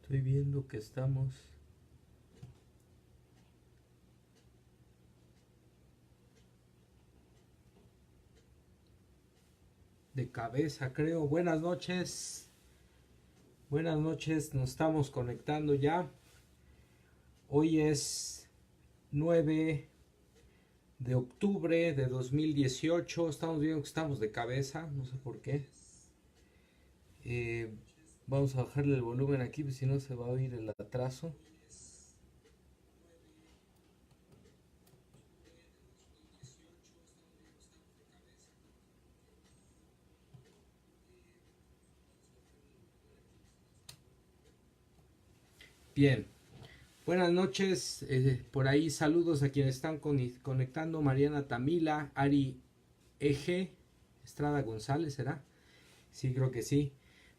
Estoy viendo que estamos de cabeza, creo. Buenas noches. Buenas noches, nos estamos conectando ya. Hoy es 9 de octubre de 2018. Estamos viendo que estamos de cabeza, no sé por qué. Eh, Vamos a bajarle el volumen aquí, pues si no se va a oír el atraso. Bien, buenas noches. Por ahí saludos a quienes están conectando. Mariana Tamila, Ari Eje, Estrada González, ¿será? Sí, creo que sí.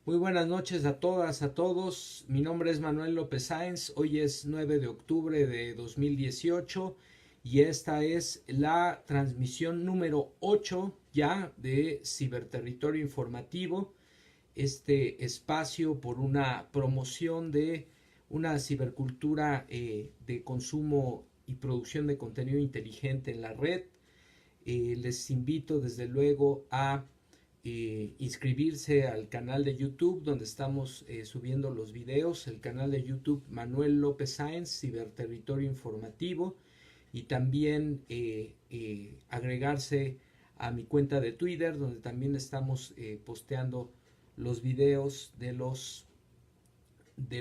Muy buenas noches a todas, a todos. Mi nombre es Manuel López Sáenz. Hoy es 9 de octubre de 2018 y esta es la transmisión número 8 ya de Ciberterritorio Informativo. Este espacio por una promoción de una cibercultura de consumo y producción de contenido inteligente en la red. Les invito desde luego a inscribirse al canal de YouTube donde estamos subiendo los videos, el canal de YouTube Manuel López Sáenz, Ciberterritorio Informativo, y también agregarse a mi cuenta de Twitter donde también estamos posteando los videos de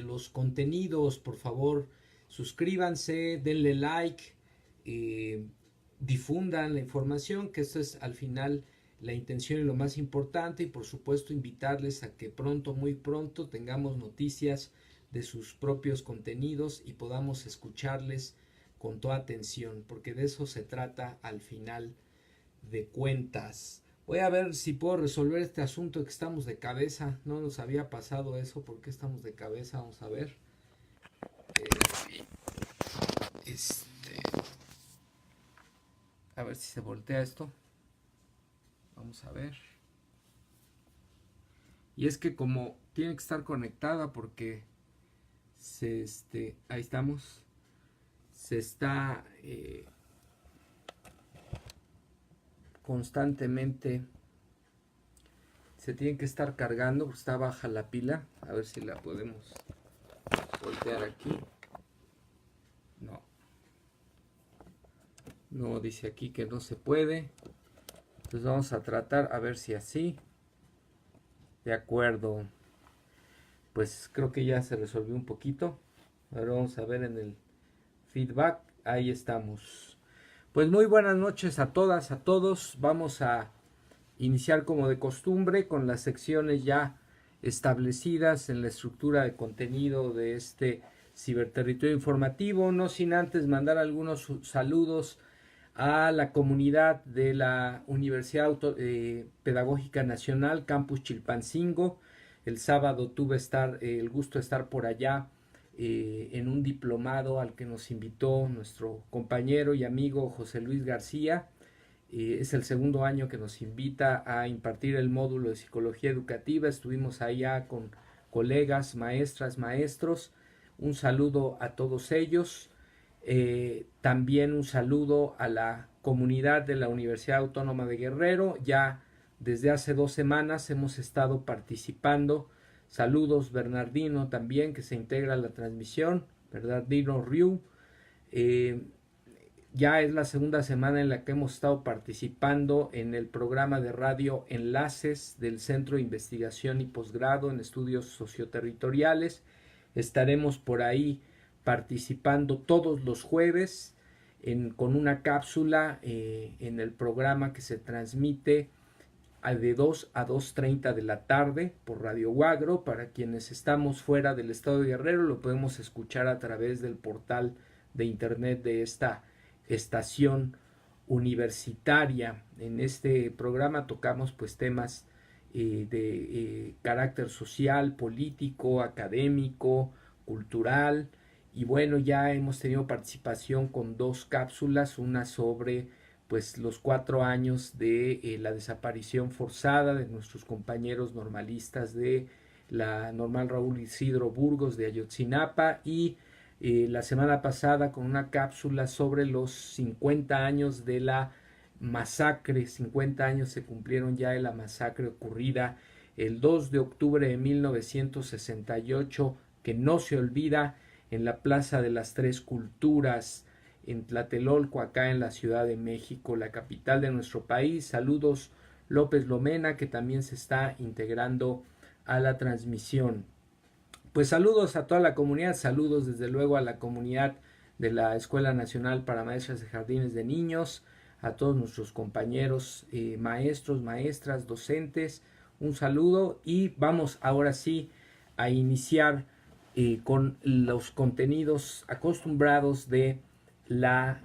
los contenidos. Por favor, suscríbanse, denle like, eh, difundan la información, que esto es al final la intención y lo más importante, y por supuesto invitarles a que pronto, muy pronto, tengamos noticias de sus propios contenidos y podamos escucharles con toda atención, porque de eso se trata al final de cuentas. Voy a ver si puedo resolver este asunto de que estamos de cabeza. No nos había pasado eso. ¿Por qué estamos de cabeza? Vamos a ver. Este, a ver si se voltea esto. Vamos a ver. Y es que como tiene que estar conectada porque ahí estamos. Se está constantemente. Se tiene que estar cargando porque está baja la pila. A ver si la podemos voltear aquí. No. No, dice aquí que no se puede. Entonces vamos a tratar a ver si así. De acuerdo. Pues creo que ya se resolvió un poquito. Ahora vamos a ver en el feedback. Ahí estamos. Pues muy buenas noches a todas, a todos. Vamos a iniciar como de costumbre con las secciones ya establecidas en la estructura de contenido de este ciberterritorio informativo. No sin antes mandar algunos saludos a la comunidad de la Universidad Pedagógica Nacional, Campus Chilpancingo. El sábado tuve el gusto de estar por allá en un diplomado al que nos invitó nuestro compañero y amigo José Luis García. Es el segundo año que nos invita a impartir el módulo de psicología educativa. Estuvimos allá con colegas, maestras, maestros. Un saludo a todos ellos. También un saludo a la comunidad de la Universidad Autónoma de Guerrero. Ya desde hace 2 semanas hemos estado participando. Saludos Bernardino también, que se integra a la transmisión. Bernardino Riu. Ya es la segunda semana en la que hemos estado participando en el programa de radio Enlaces del Centro de Investigación y Posgrado en Estudios Socioterritoriales. Estaremos por ahí participando todos los jueves con una cápsula en el programa que se transmite de 2 a 2:30 de la tarde por Radio Guagro. Para quienes estamos fuera del estado de Guerrero, lo podemos escuchar a través del portal de internet de esta estación universitaria. En este programa tocamos pues temas de carácter social, político, académico, cultural, y bueno, ya hemos tenido participación con 2 cápsulas, una sobre pues los 4 años de la desaparición forzada de nuestros compañeros normalistas de la normal Raúl Isidro Burgos de Ayotzinapa, y la semana pasada con una cápsula sobre los 50 años de la masacre. 50 años se cumplieron ya de la masacre ocurrida el 2 de octubre de 1968, que no se olvida, en la Plaza de las Tres Culturas, en Tlatelolco, acá en la Ciudad de México, la capital de nuestro país. Saludos López Lomena, que también se está integrando a la transmisión. Pues saludos a toda la comunidad, saludos desde luego a la comunidad de la Escuela Nacional para Maestras de Jardines de Niños, a todos nuestros compañeros, maestros, maestras, docentes, un saludo, y vamos ahora sí a iniciar con los contenidos acostumbrados de la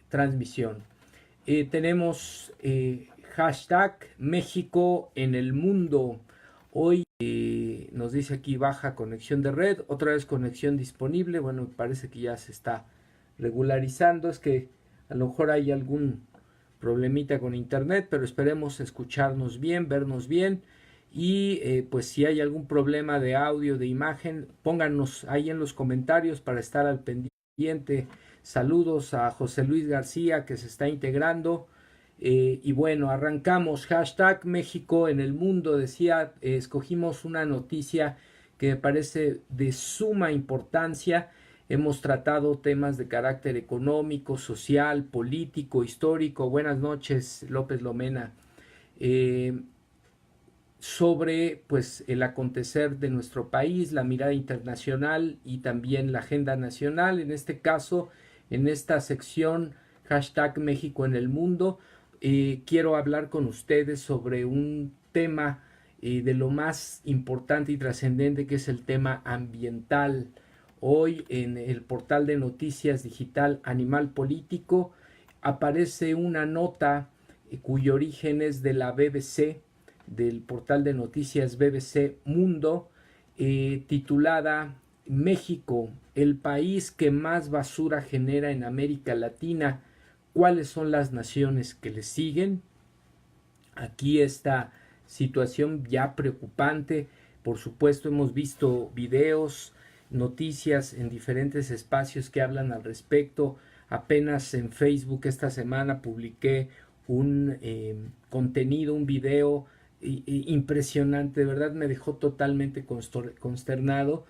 transmisión. Tenemos hashtag México en el mundo. Hoy nos dice aquí baja conexión de red, otra vez conexión disponible. Bueno, parece que ya se está regularizando. Es que a lo mejor hay algún problemita con internet, pero esperemos escucharnos bien, vernos bien. Y pues si hay algún problema de audio, de imagen, pónganos ahí en los comentarios para estar al pendiente. Saludos a José Luis García, que se está integrando. Y bueno, arrancamos. Hashtag México en el mundo. Decía, escogimos una noticia que me parece de suma importancia. Hemos tratado temas de carácter económico, social, político, histórico. Buenas noches, López Lomena. Sobre pues el acontecer de nuestro país, la mirada internacional y también la agenda nacional. En este caso, en esta sección, hashtag México en el mundo, quiero hablar con ustedes sobre un tema de lo más importante y trascendente, que es el tema ambiental. Hoy en el portal de noticias digital Animal Político aparece una nota cuyo origen es de la BBC, del portal de noticias BBC Mundo, titulada México, el país que más basura genera en América Latina. ¿Cuáles son las naciones que le siguen? Aquí esta situación ya preocupante. Por supuesto, hemos visto videos, noticias en diferentes espacios que hablan al respecto. Apenas en Facebook esta semana publiqué un contenido, un video impresionante, de verdad me dejó totalmente consternado.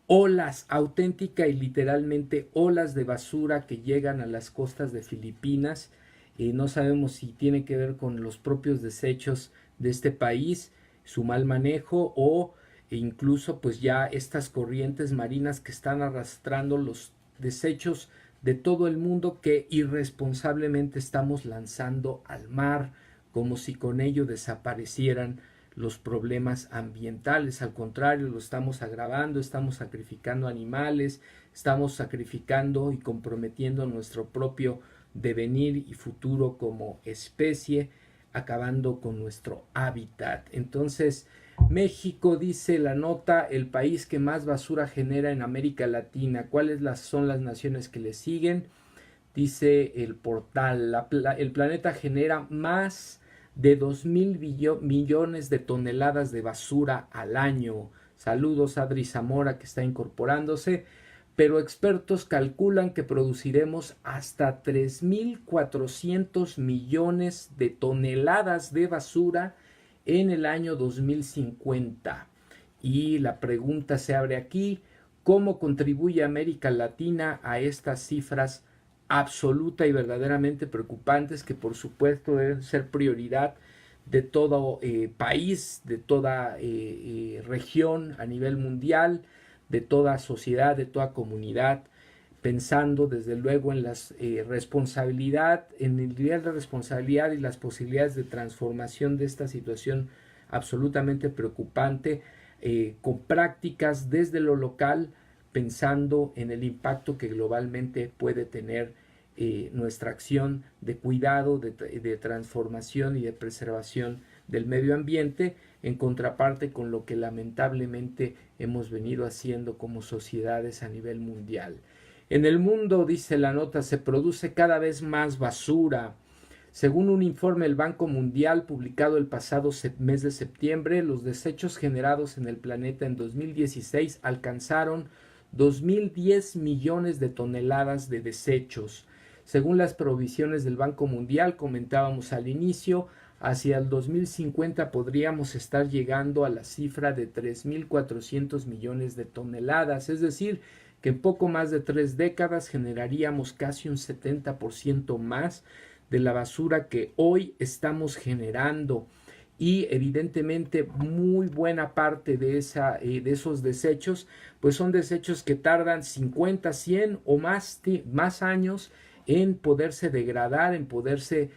Olas, auténtica y literalmente olas de basura que llegan a las costas de Filipinas. No sabemos si tiene que ver con los propios desechos de este país, su mal manejo, o incluso pues ya estas corrientes marinas que están arrastrando los desechos de todo el mundo que irresponsablemente estamos lanzando al mar, como si con ello desaparecieran los problemas ambientales. Al contrario, lo estamos agravando, estamos sacrificando animales, estamos sacrificando y comprometiendo nuestro propio devenir y futuro como especie, acabando con nuestro hábitat. Entonces, México, dice la nota, el país que más basura genera en América Latina. ¿Cuáles son las naciones que le siguen? Dice el portal, el planeta genera más de 2.000 millones de toneladas de basura al año. Saludos a Adri Zamora, que está incorporándose. Pero expertos calculan que produciremos hasta 3.400 millones de toneladas de basura en el año 2050. Y la pregunta se abre aquí: ¿cómo contribuye América Latina a estas cifras absoluta y verdaderamente preocupantes, que por supuesto deben ser prioridad de todo país, de toda región a nivel mundial, de toda sociedad, de toda comunidad, pensando desde luego en las responsabilidad, en el nivel de responsabilidad y las posibilidades de transformación de esta situación absolutamente preocupante, con prácticas desde lo local, pensando en el impacto que globalmente puede tener nuestra acción de cuidado, de transformación y de preservación del medio ambiente, en contraparte con lo que lamentablemente hemos venido haciendo como sociedades a nivel mundial. En el mundo, dice la nota, se produce cada vez más basura. Según un informe del Banco Mundial publicado el pasado mes de septiembre, los desechos generados en el planeta en 2016 alcanzaron 2.010 millones de toneladas de desechos. Según las provisiones del Banco Mundial, comentábamos al inicio, hacia el 2050 podríamos estar llegando a la cifra de 3.400 millones de toneladas, es decir, que en poco más de 3 décadas generaríamos casi un 70% más de la basura que hoy estamos generando. Y evidentemente muy buena parte de esos desechos pues son desechos que tardan 50, 100 o más años en poderse degradar, en poderse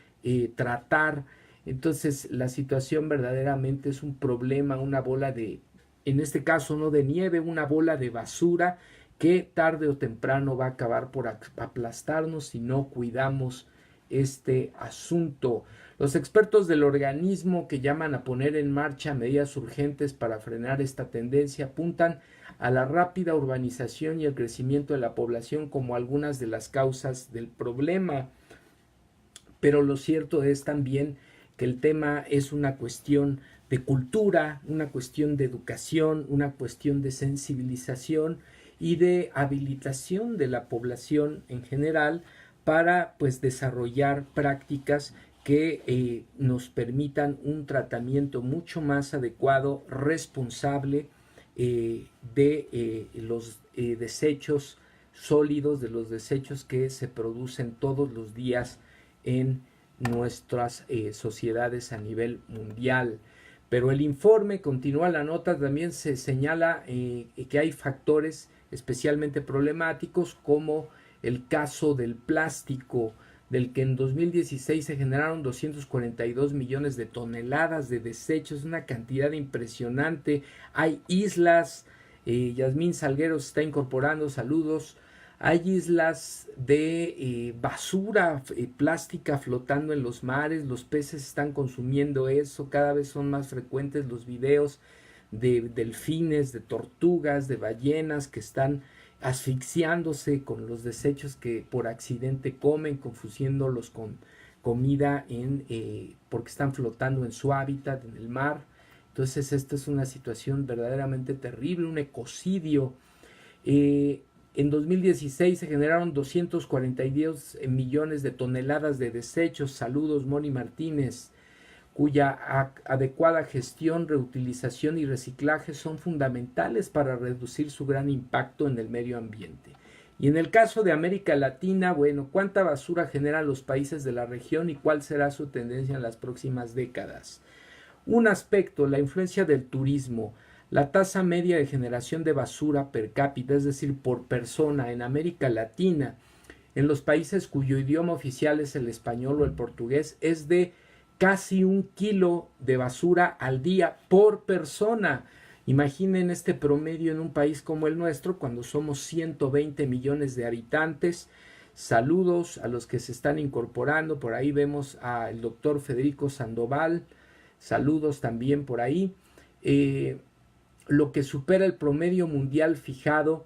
tratar. Entonces la situación verdaderamente es un problema, una bola de, en este caso no de nieve, una bola de basura que tarde o temprano va a acabar por aplastarnos si no cuidamos este asunto. Los expertos del organismo, que llaman a poner en marcha medidas urgentes para frenar esta tendencia, apuntan a la rápida urbanización y el crecimiento de la población como algunas de las causas del problema. Pero lo cierto es también que el tema es una cuestión de cultura, una cuestión de educación, una cuestión de sensibilización y de habilitación de la población en general para pues desarrollar prácticas que nos permitan un tratamiento mucho más adecuado, responsable de los desechos sólidos, de los desechos que se producen todos los días en nuestras sociedades a nivel mundial. Pero el informe, continúa la nota, también se señala que hay factores especialmente problemáticos como el caso del plástico, del que en 2016 se generaron 242 millones de toneladas de desechos, una cantidad impresionante. Hay islas, Yasmín Salguero se está incorporando, saludos. Hay islas de basura plástica flotando en los mares, los peces están consumiendo eso, cada vez son más frecuentes los videos de delfines, de tortugas, de ballenas que están asfixiándose con los desechos que por accidente comen, confundiéndolos con comida porque están flotando en su hábitat, en el mar. Entonces esta es una situación verdaderamente terrible, un ecocidio. En 2016 se generaron 242 millones de toneladas de desechos. Saludos, Moni Martínez, cuya adecuada gestión, reutilización y reciclaje son fundamentales para reducir su gran impacto en el medio ambiente. Y en el caso de América Latina, bueno, ¿cuánta basura generan los países de la región y cuál será su tendencia en las próximas décadas? Un aspecto, la influencia del turismo. La tasa media de generación de basura per cápita, es decir, por persona en América Latina, en los países cuyo idioma oficial es el español o el portugués, es de casi 1 kilo de basura al día por persona. Imaginen este promedio en un país como el nuestro, cuando somos 120 millones de habitantes. Saludos a los que se están incorporando. Por ahí vemos al doctor Federico Sandoval. Saludos también por ahí. Lo que supera el promedio mundial fijado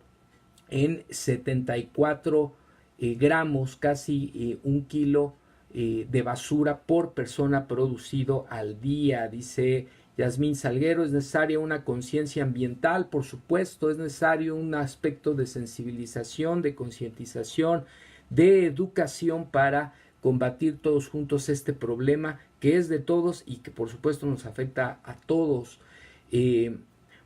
en 74 gramos, casi 1 kilo de basura por persona producido al día. Dice Yasmín Salguero, es necesaria una conciencia ambiental, por supuesto, es necesario un aspecto de sensibilización, de concientización, de educación para combatir todos juntos este problema que es de todos y que por supuesto nos afecta a todos.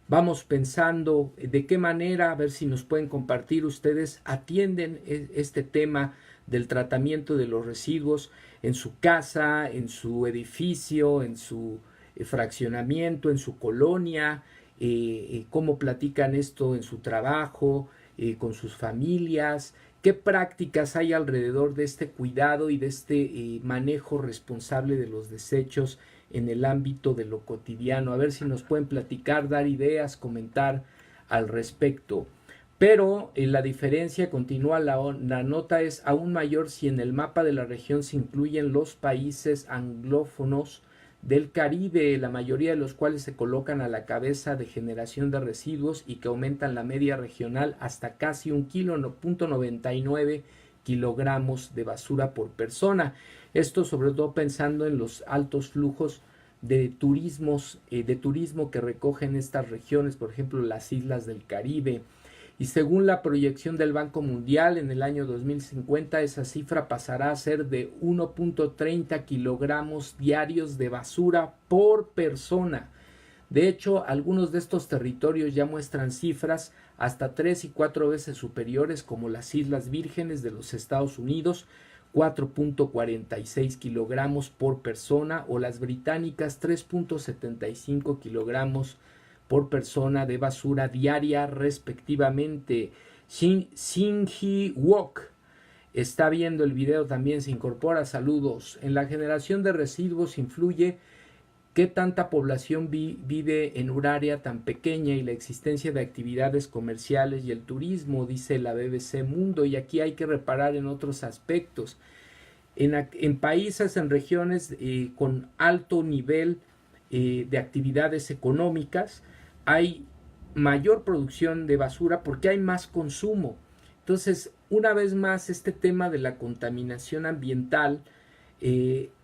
Vamos pensando de qué manera, a ver si nos pueden compartir ustedes, atienden este tema del tratamiento de los residuos en su casa, en su edificio, en su fraccionamiento, en su colonia, cómo platican esto en su trabajo, con sus familias, qué prácticas hay alrededor de este cuidado y de este manejo responsable de los desechos en el ámbito de lo cotidiano. A ver si nos pueden platicar, dar ideas, comentar al respecto. Pero la diferencia, continúa la nota, es aún mayor si en el mapa de la región se incluyen los países anglófonos del Caribe, la mayoría de los cuales se colocan a la cabeza de generación de residuos y que aumentan la media regional hasta casi 1,99 kilogramos de basura por persona. Esto sobre todo pensando en los altos flujos de turismo que recogen estas regiones, por ejemplo las islas del Caribe. Y según la proyección del Banco Mundial, en el año 2050 esa cifra pasará a ser de 1.30 kilogramos diarios de basura por persona. De hecho, algunos de estos territorios ya muestran cifras hasta 3 y 4 veces superiores, como las Islas Vírgenes de los Estados Unidos, 4.46 kilogramos por persona, o las británicas, 3.75 kilogramos por persona de basura diaria respectivamente. Shinji Wok está viendo el video, también se incorpora. Saludos. En la generación de residuos influye qué tanta población vive en un área tan pequeña y la existencia de actividades comerciales y el turismo, dice la BBC Mundo. Y aquí hay que reparar en otros aspectos. En países, en regiones con alto nivel de actividades económicas, hay mayor producción de basura porque hay más consumo. Entonces, una vez más, este tema de la contaminación ambiental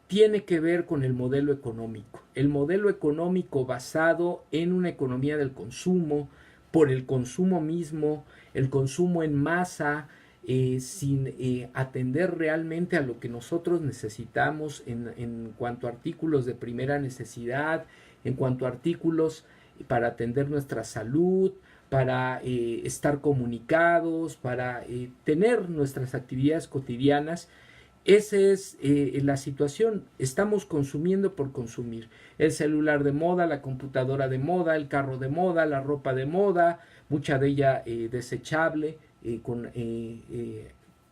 tiene que ver con el modelo económico. El modelo económico basado en una economía del consumo, por el consumo mismo, el consumo en masa, sin atender realmente a lo que nosotros necesitamos en cuanto a artículos de primera necesidad, en cuanto a artículos para atender nuestra salud, para estar comunicados, para tener nuestras actividades cotidianas. Esa es la situación. Estamos consumiendo por consumir. El celular de moda, la computadora de moda, el carro de moda, la ropa de moda, mucha de ella desechable, con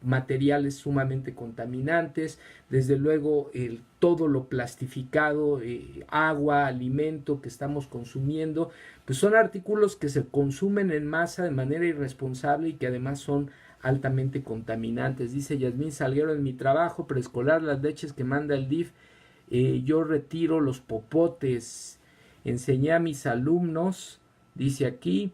materiales sumamente contaminantes, desde luego todo lo plastificado, agua, alimento que estamos consumiendo, pues son artículos que se consumen en masa de manera irresponsable y que además son altamente contaminantes. Dice Yasmín Salguero: en mi trabajo preescolar, las leches que manda el DIF, yo retiro los popotes, enseñé a mis alumnos, dice aquí,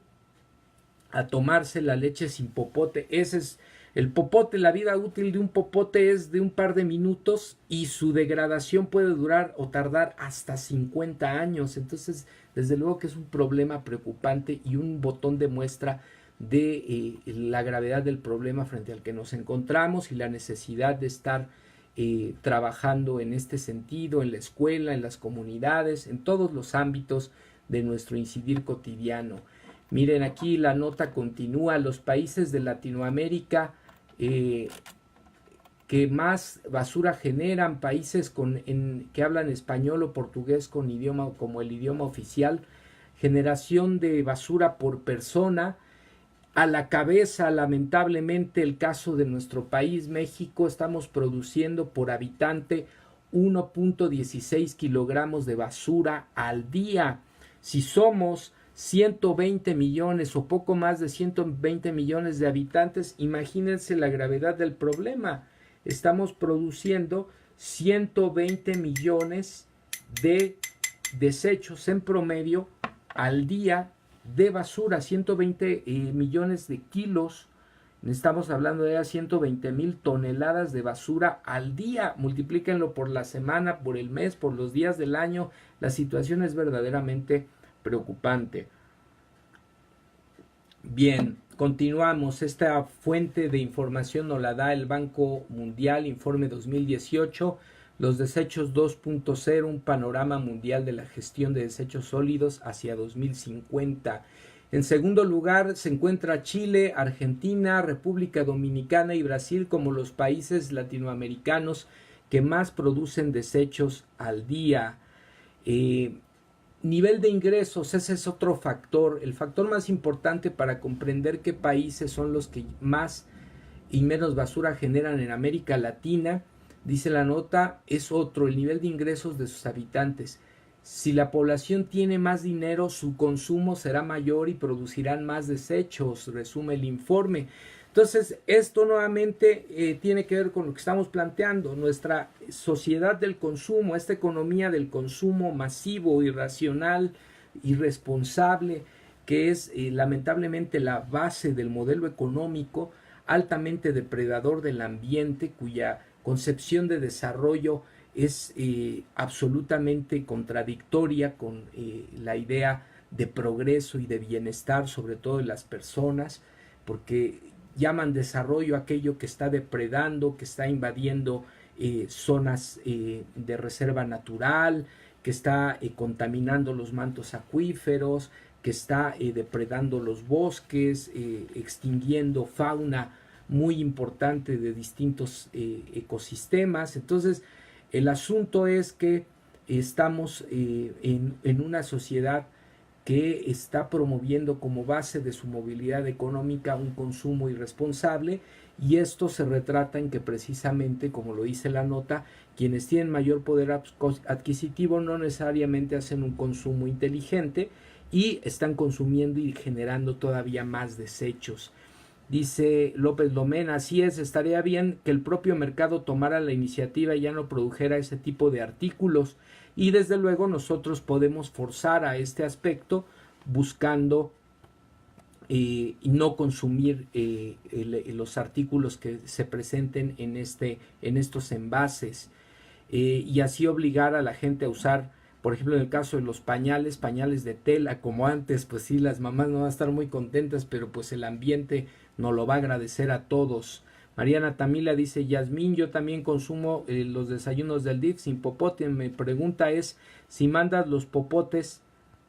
a tomarse la leche sin popote. Ese es el popote. La vida útil de un popote es de un par de minutos y su degradación puede durar o tardar hasta 50 años. Entonces, desde luego que es un problema preocupante y un botón de muestra de la gravedad del problema frente al que nos encontramos y la necesidad de estar trabajando en este sentido, en la escuela, en las comunidades, en todos los ámbitos de nuestro incidir cotidiano. Miren, aquí la nota continúa. Los países de Latinoamérica que más basura generan, países que hablan español o portugués como el idioma oficial, generación de basura por persona. A la cabeza, lamentablemente, el caso de nuestro país, México, estamos produciendo por habitante 1.16 kilogramos de basura al día. Si somos 120 millones o poco más de 120 millones de habitantes, imagínense la gravedad del problema. Estamos produciendo 120 millones de desechos en promedio al día de basura, 120 millones de kilos. Estamos hablando de 120,000 toneladas de basura al día. Multiplíquenlo por la semana, por el mes, por los días del año. La situación es verdaderamente preocupante. Bien, continuamos. Esta fuente de información nos la da el Banco Mundial, informe 2018, los desechos 2.0, un panorama mundial de la gestión de desechos sólidos hacia 2050. En segundo lugar se encuentra Chile, Argentina, República Dominicana y Brasil como los países latinoamericanos que más producen desechos al día. Nivel de ingresos, ese es otro factor, el factor más importante para comprender qué países son los que más y menos basura generan en América Latina. Dice la nota, es otro, el nivel de ingresos de sus habitantes. Si la población tiene más dinero, su consumo será mayor y producirán más desechos, resume el informe. Entonces, esto nuevamente tiene que ver con lo que estamos planteando. Nuestra sociedad del consumo, esta economía del consumo masivo, irracional, irresponsable, que es lamentablemente la base del modelo económico, altamente depredador del ambiente, cuya concepción de desarrollo es absolutamente contradictoria con la idea de progreso y de bienestar, sobre todo de las personas, porque llaman desarrollo aquello que está depredando, que está invadiendo zonas de reserva natural, que está contaminando los mantos acuíferos, que está depredando los bosques, extinguiendo fauna muy importante de distintos ecosistemas. Entonces, el asunto es que estamos en una sociedad que está promoviendo como base de su movilidad económica un consumo irresponsable, y esto se retrata en que precisamente, como lo dice la nota, quienes tienen mayor poder adquisitivo no necesariamente hacen un consumo inteligente y están consumiendo y generando todavía más desechos. Dice López Lomén, así es, estaría bien que el propio mercado tomara la iniciativa y ya no produjera ese tipo de artículos, y desde luego nosotros podemos forzar a este aspecto buscando no consumir los artículos que se presenten en estos envases, y así obligar a la gente a usar, por ejemplo, en el caso de los pañales de tela como antes. Pues sí, las mamás no van a estar muy contentas, pero pues el ambiente nos lo va a agradecer a todos. Mariana Tamila dice, Yasmín, yo también consumo los desayunos del DIF sin popote. Mi pregunta es, si mandas los popotes,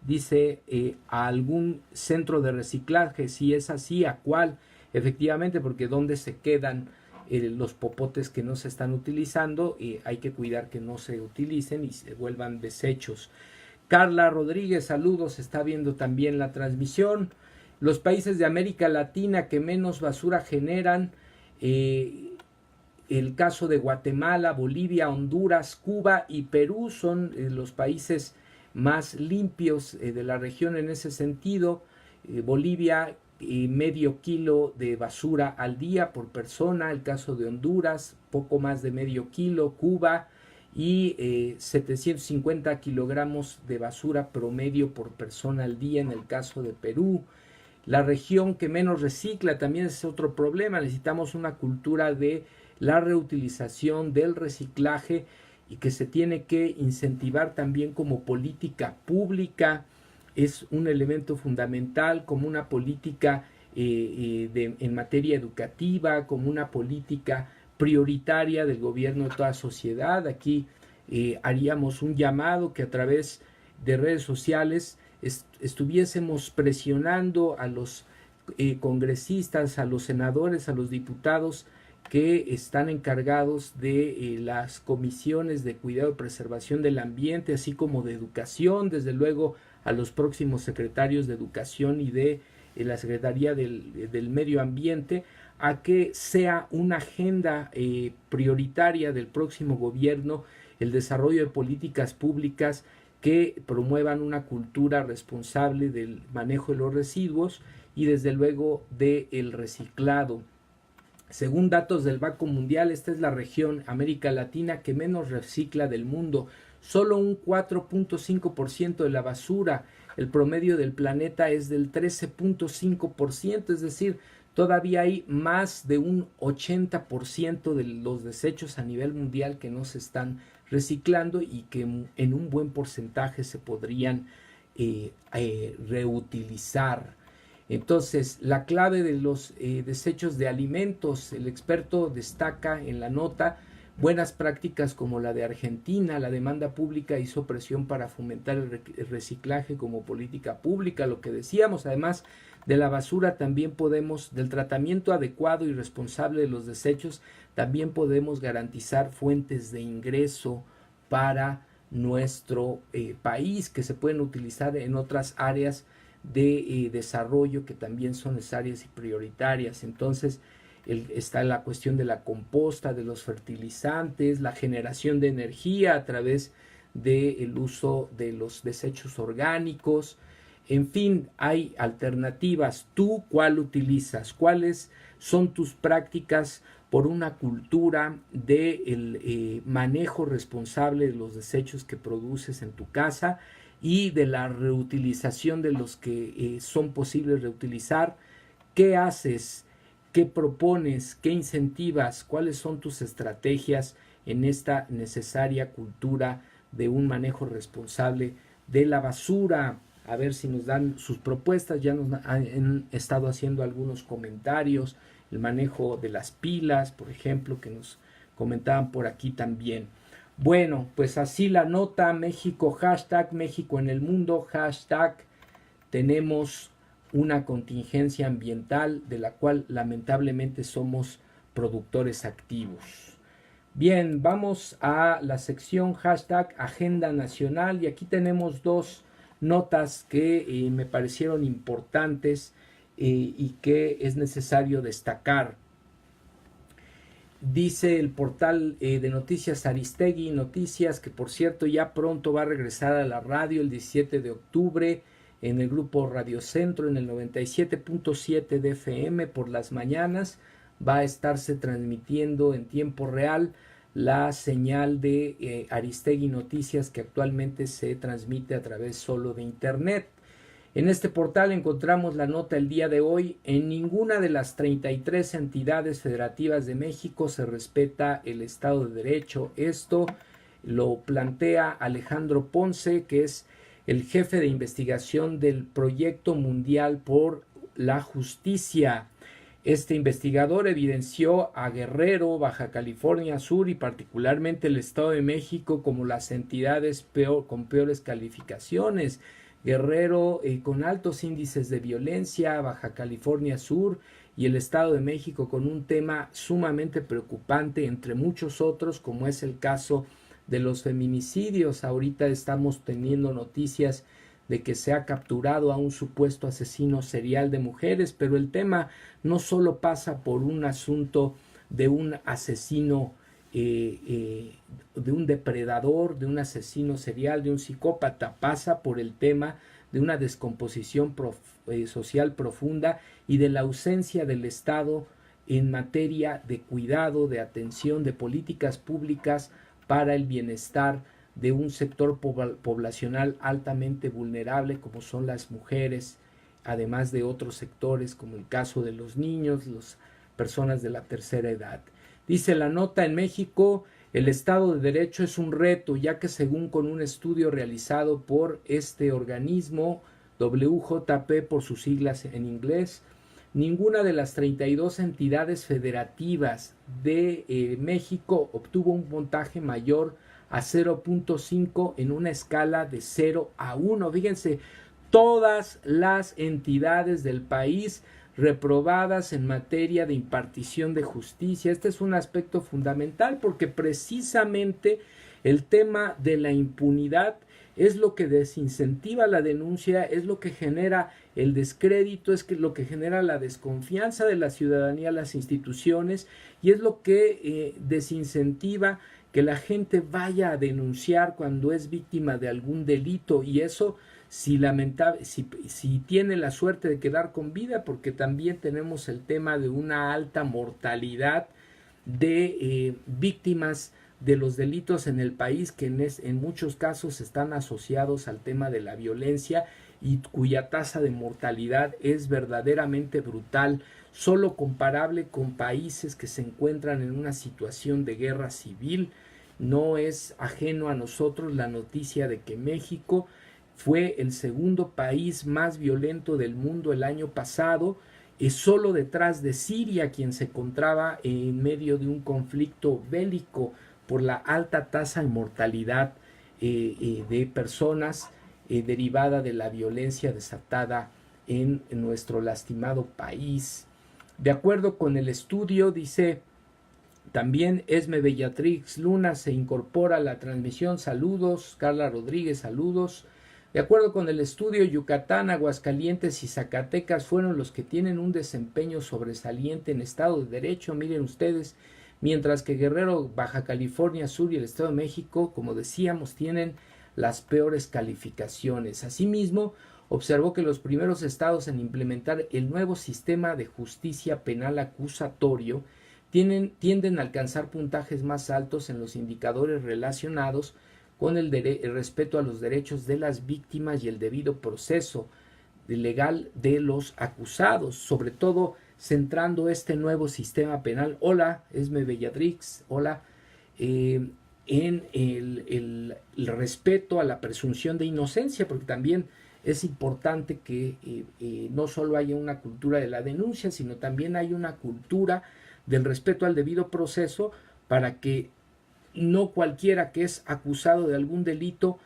dice, a algún centro de reciclaje, si es así, ¿a cuál? Efectivamente, porque ¿dónde se quedan los popotes que no se están utilizando? Hay que cuidar que no se utilicen y se vuelvan desechos. Carla Rodríguez, saludos, está viendo también la transmisión. Los países de América Latina que menos basura generan, el caso de Guatemala, Bolivia, Honduras, Cuba y Perú son los países más limpios de la región en ese sentido. Bolivia, medio kilo de basura al día por persona. El caso de Honduras, poco más de medio kilo. Cuba, y 750 kilogramos de basura promedio por persona al día en el caso de Perú. La región que menos recicla también es otro problema. Necesitamos una cultura de la reutilización, del reciclaje, y que se tiene que incentivar también como política pública. Es un elemento fundamental, como una política en materia educativa, como una política prioritaria del gobierno de toda sociedad. Aquí haríamos un llamado que a través de redes sociales estuviésemos presionando a los congresistas, a los senadores, a los diputados que están encargados de las comisiones de cuidado y preservación del ambiente, así como de educación, desde luego a los próximos secretarios de educación y de la Secretaría del Medio Ambiente, a que sea una agenda prioritaria del próximo gobierno el desarrollo de políticas públicas que promuevan una cultura responsable del manejo de los residuos y desde luego del reciclado. Según datos del Banco Mundial, esta es la región, América Latina, que menos recicla del mundo. Solo un 4.5% de la basura. El promedio del planeta es del 13.5%, es decir, todavía hay más de un 80% de los desechos a nivel mundial que no se están reciclando y que en un buen porcentaje se podrían reutilizar. Entonces, la clave de los desechos de alimentos, el experto destaca en la nota buenas prácticas como la de Argentina. La demanda pública hizo presión para fomentar el reciclaje como política pública, lo que decíamos. Además de la basura, también podemos, del tratamiento adecuado y responsable de los desechos, también podemos garantizar fuentes de ingreso para nuestro país que se pueden utilizar en otras áreas de desarrollo que también son necesarias y prioritarias. Entonces está la cuestión de la composta, de los fertilizantes, la generación de energía a través del uso de los desechos orgánicos. En fin, hay alternativas. ¿Tú cuál utilizas? ¿Cuáles son tus prácticas por una cultura del manejo responsable de los desechos que produces en tu casa y de la reutilización de los que son posibles reutilizar? ¿Qué haces? ¿Qué propones? ¿Qué incentivas? ¿Cuáles son tus estrategias en esta necesaria cultura de un manejo responsable de la basura? A ver si nos dan sus propuestas. Ya nos han estado haciendo algunos comentarios. El manejo de las pilas, por ejemplo, que nos comentaban por aquí también. Bueno, pues así la nota. México, hashtag México en el mundo, hashtag tenemos una contingencia ambiental de la cual lamentablemente somos productores activos. Bien, vamos a la sección hashtag Agenda Nacional y aquí tenemos dos notas que me parecieron importantes y que es necesario destacar. Dice el portal de noticias Aristegui Noticias, que por cierto ya pronto va a regresar a la radio el 17 de octubre en el grupo Radio Centro en el 97.7 de FM por las mañanas. Va a estarse transmitiendo en tiempo real la señal de Aristegui Noticias, que actualmente se transmite a través solo de internet. En este portal encontramos la nota el día de hoy. En ninguna de las 33 entidades federativas de México se respeta el Estado de Derecho. Esto lo plantea Alejandro Ponce, que es el jefe de investigación del Proyecto Mundial por la Justicia. Este investigador evidenció a Guerrero, Baja California Sur y particularmente el Estado de México como las entidades con peores calificaciones. Guerrero con altos índices de violencia, Baja California Sur y el Estado de México con un tema sumamente preocupante entre muchos otros, como es el caso de los feminicidios. Ahorita estamos teniendo noticias de que se ha capturado a un supuesto asesino serial de mujeres, pero el tema no solo pasa por un asunto de un asesino, de un depredador, de un asesino serial, de un psicópata, pasa por el tema de una descomposición social profunda y de la ausencia del Estado en materia de cuidado, de atención, de políticas públicas para el bienestar de un sector poblacional altamente vulnerable como son las mujeres, además de otros sectores como el caso de los niños, las personas de la tercera edad. Dice la nota: en México el Estado de Derecho es un reto, ya que según con un estudio realizado por este organismo, WJP por sus siglas en inglés, ninguna de las 32 entidades federativas de México obtuvo un puntaje mayor a 0.5 en una escala de 0 a 1. Fíjense, todas las entidades del país reprobadas en materia de impartición de justicia. Este es un aspecto fundamental porque precisamente el tema de la impunidad es lo que desincentiva la denuncia, es lo que genera el descrédito, es lo que genera la desconfianza de la ciudadanía a las instituciones y es lo que desincentiva que la gente vaya a denunciar cuando es víctima de algún delito, y eso si tiene la suerte de quedar con vida, porque también tenemos el tema de una alta mortalidad de víctimas de los delitos en el país, que en muchos casos están asociados al tema de la violencia y cuya tasa de mortalidad es verdaderamente brutal, solo comparable con países que se encuentran en una situación de guerra civil. No es ajeno a nosotros la noticia de que México fue el segundo país más violento del mundo el año pasado, solo detrás de Siria, quien se encontraba en medio de un conflicto bélico por la alta tasa de mortalidad de personas derivada de la violencia desatada en nuestro lastimado país. De acuerdo con el estudio, dice también Esme Bellatrix Luna se incorpora a la transmisión. Saludos. Carla Rodríguez, saludos. De acuerdo con el estudio, Yucatán, Aguascalientes y Zacatecas fueron los que tienen un desempeño sobresaliente en Estado de Derecho, miren ustedes, mientras que Guerrero, Baja California Sur y el Estado de México, como decíamos, tienen las peores calificaciones. Asimismo, observó que los primeros estados en implementar el nuevo sistema de justicia penal acusatorio tienden a alcanzar puntajes más altos en los indicadores relacionados con el respeto a los derechos de las víctimas y el debido proceso legal de los acusados. Sobre todo centrando este nuevo sistema penal. Hola, Esme Belladrix, hola. En el respeto a la presunción de inocencia, porque también es importante que no solo haya una cultura de la denuncia, sino también hay una cultura del respeto al debido proceso para que no cualquiera que es acusado de algún delito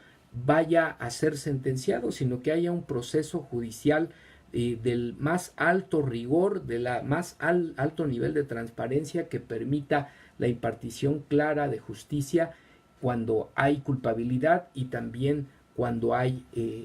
vaya a ser sentenciado, sino que haya un proceso judicial del más alto rigor, de la más alto nivel de transparencia que permita la impartición clara de justicia cuando hay culpabilidad y también cuando hay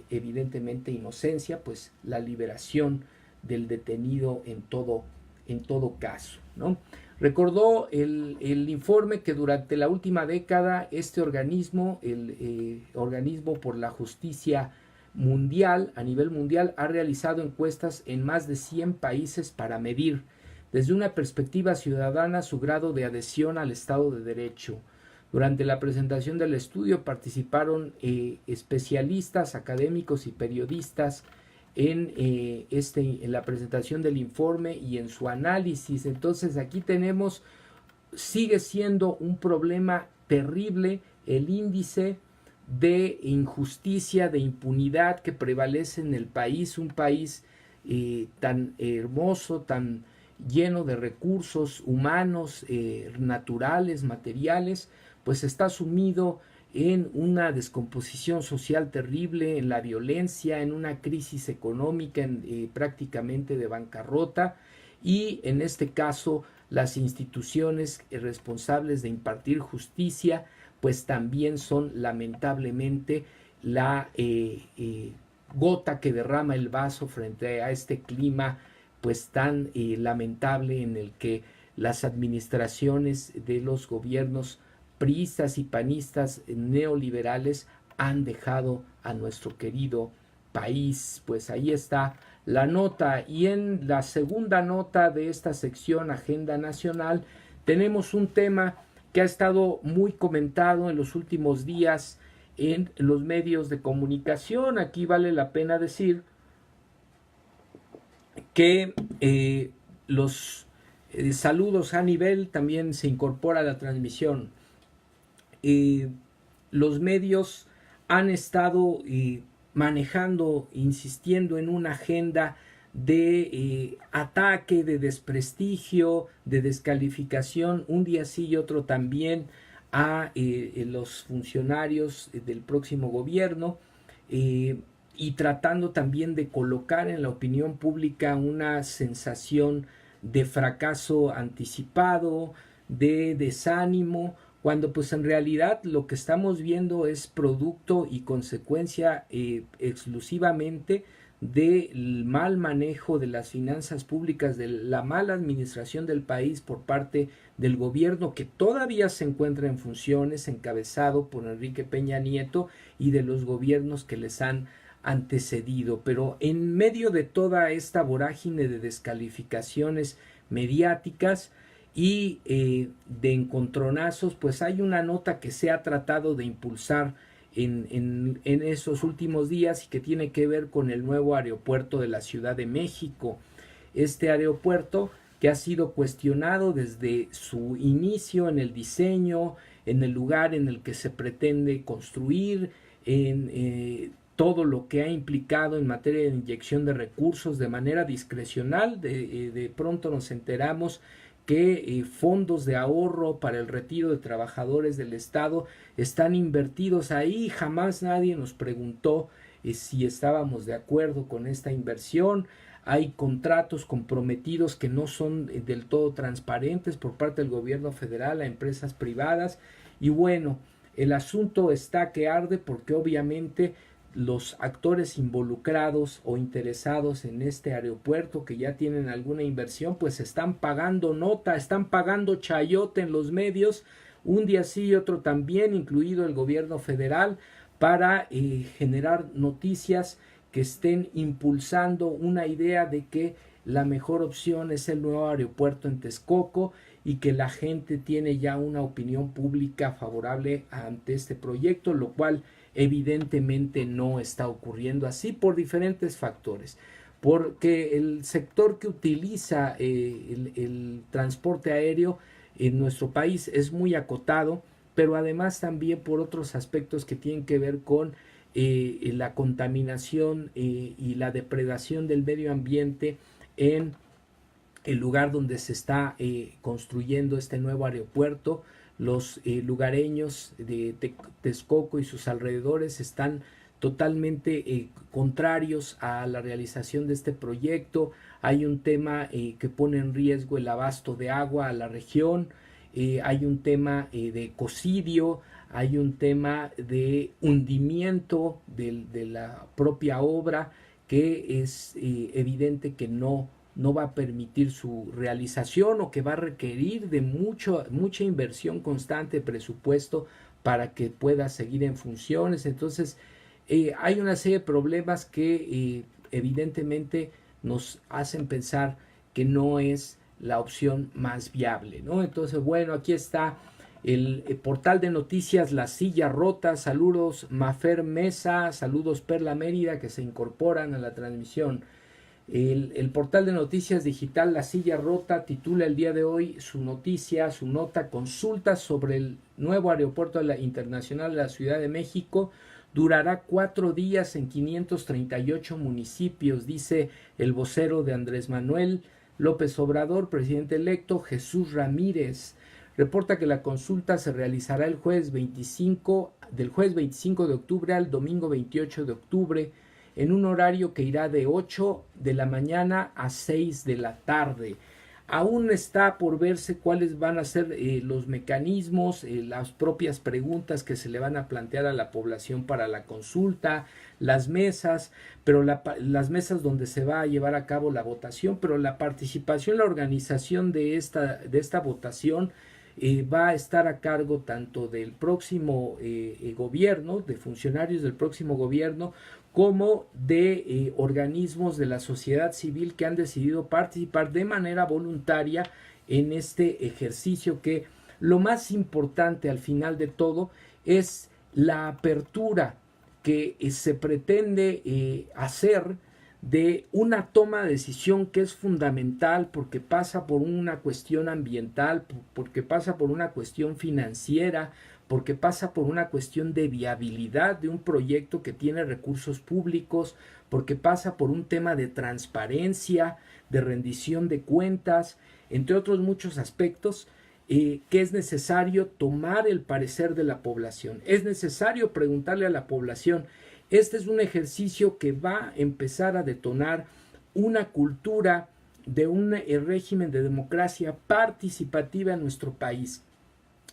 evidentemente inocencia, pues la liberación del detenido en todo caso, ¿no? Recordó el informe que durante la última década este organismo, el Organismo por la Justicia Mundial, a nivel mundial, ha realizado encuestas en más de 100 países para medir desde una perspectiva ciudadana su grado de adhesión al Estado de Derecho. Durante la presentación del estudio participaron especialistas, académicos y periodistas en la presentación del informe y en su análisis. Entonces aquí tenemos, sigue siendo un problema terrible el índice de injusticia, de impunidad que prevalece en el país, un país tan hermoso, tan lleno de recursos humanos, naturales, materiales, pues está sumido en una descomposición social terrible, en la violencia, en una crisis económica prácticamente de bancarrota, y en este caso las instituciones responsables de impartir justicia pues también son lamentablemente la gota que derrama el vaso frente a este clima pues tan lamentable en el que las administraciones de los gobiernos priistas y panistas neoliberales han dejado a nuestro querido país. Pues ahí está la nota, y en la segunda nota de esta sección Agenda Nacional tenemos un tema que ha estado muy comentado en los últimos días en los medios de comunicación. Aquí vale la pena decir que los saludos a nivel también se incorpora a la transmisión. Los medios han estado manejando, insistiendo en una agenda de ataque, de desprestigio, de descalificación, un día sí y otro también, a los funcionarios del próximo gobierno, y tratando también de colocar en la opinión pública una sensación de fracaso anticipado, de desánimo, cuando pues en realidad lo que estamos viendo es producto y consecuencia exclusivamente del mal manejo de las finanzas públicas, de la mala administración del país por parte del gobierno que todavía se encuentra en funciones, encabezado por Enrique Peña Nieto, y de los gobiernos que les han antecedido. Pero en medio de toda esta vorágine de descalificaciones mediáticas y de encontronazos, pues hay una nota que se ha tratado de impulsar en esos últimos días y que tiene que ver con el nuevo aeropuerto de la Ciudad de México. Este aeropuerto que ha sido cuestionado desde su inicio en el diseño, en el lugar en el que se pretende construir, en todo lo que ha implicado en materia de inyección de recursos de manera discrecional. De pronto nos enteramos que fondos de ahorro para el retiro de trabajadores del Estado están invertidos ahí. Jamás nadie nos preguntó si estábamos de acuerdo con esta inversión. Hay contratos comprometidos que no son del todo transparentes por parte del gobierno federal a empresas privadas. Y bueno, el asunto está que arde, porque obviamente los actores involucrados o interesados en este aeropuerto, que ya tienen alguna inversión, pues están pagando nota, están pagando chayote en los medios, un día sí y otro también, incluido el gobierno federal, para generar noticias que estén impulsando una idea de que la mejor opción es el nuevo aeropuerto en Texcoco, y que la gente tiene ya una opinión pública favorable ante este proyecto, lo cual evidentemente no está ocurriendo así por diferentes factores. porque el sector que utiliza el transporte aéreo en nuestro país es muy acotado, pero además también por otros aspectos que tienen que ver con la contaminación y la depredación del medio ambiente en el lugar donde se está construyendo este nuevo aeropuerto. Los lugareños de Texcoco y sus alrededores están totalmente contrarios a la realización de este proyecto. Hay un tema que pone en riesgo el abasto de agua a la región, hay un tema de ecocidio, hay un tema de hundimiento de la propia obra, que es evidente que no va a permitir su realización, o que va a requerir de mucha inversión constante, presupuesto, para que pueda seguir en funciones. Entonces hay una serie de problemas que evidentemente nos hacen pensar que no es la opción más viable, ¿no? Entonces, bueno, aquí está el portal de noticias La Silla Rota. Saludos Mafer Mesa, saludos Perla Mérida, que se incorporan a la transmisión. El portal de noticias digital La Silla Rota titula el día de hoy su noticia, su nota: consultas sobre el nuevo aeropuerto internacional de la Ciudad de México. Durará 4 días en 538 municipios, dice el vocero de Andrés Manuel López Obrador, presidente electo. Jesús Ramírez reporta que la consulta se realizará del jueves 25 de octubre al domingo 28 de octubre, en un horario que irá de 8 de la mañana a 6 de la tarde. Aún está por verse cuáles van a ser los mecanismos, las propias preguntas que se le van a plantear a la población para la consulta, las mesas, pero las mesas donde se va a llevar a cabo la votación, pero la participación, la organización de esta votación va a estar a cargo tanto del próximo gobierno, de funcionarios del próximo gobierno, como de organismos de la sociedad civil que han decidido participar de manera voluntaria en este ejercicio, que lo más importante al final de todo es la apertura que se pretende hacer de una toma de decisión que es fundamental, porque pasa por una cuestión ambiental, porque pasa por una cuestión financiera, porque pasa por una cuestión de viabilidad de un proyecto que tiene recursos públicos, porque pasa por un tema de transparencia, de rendición de cuentas, entre otros muchos aspectos, que es necesario tomar el parecer de la población. Es necesario preguntarle a la población. Este es un ejercicio que va a empezar a detonar una cultura de un régimen de democracia participativa en nuestro país.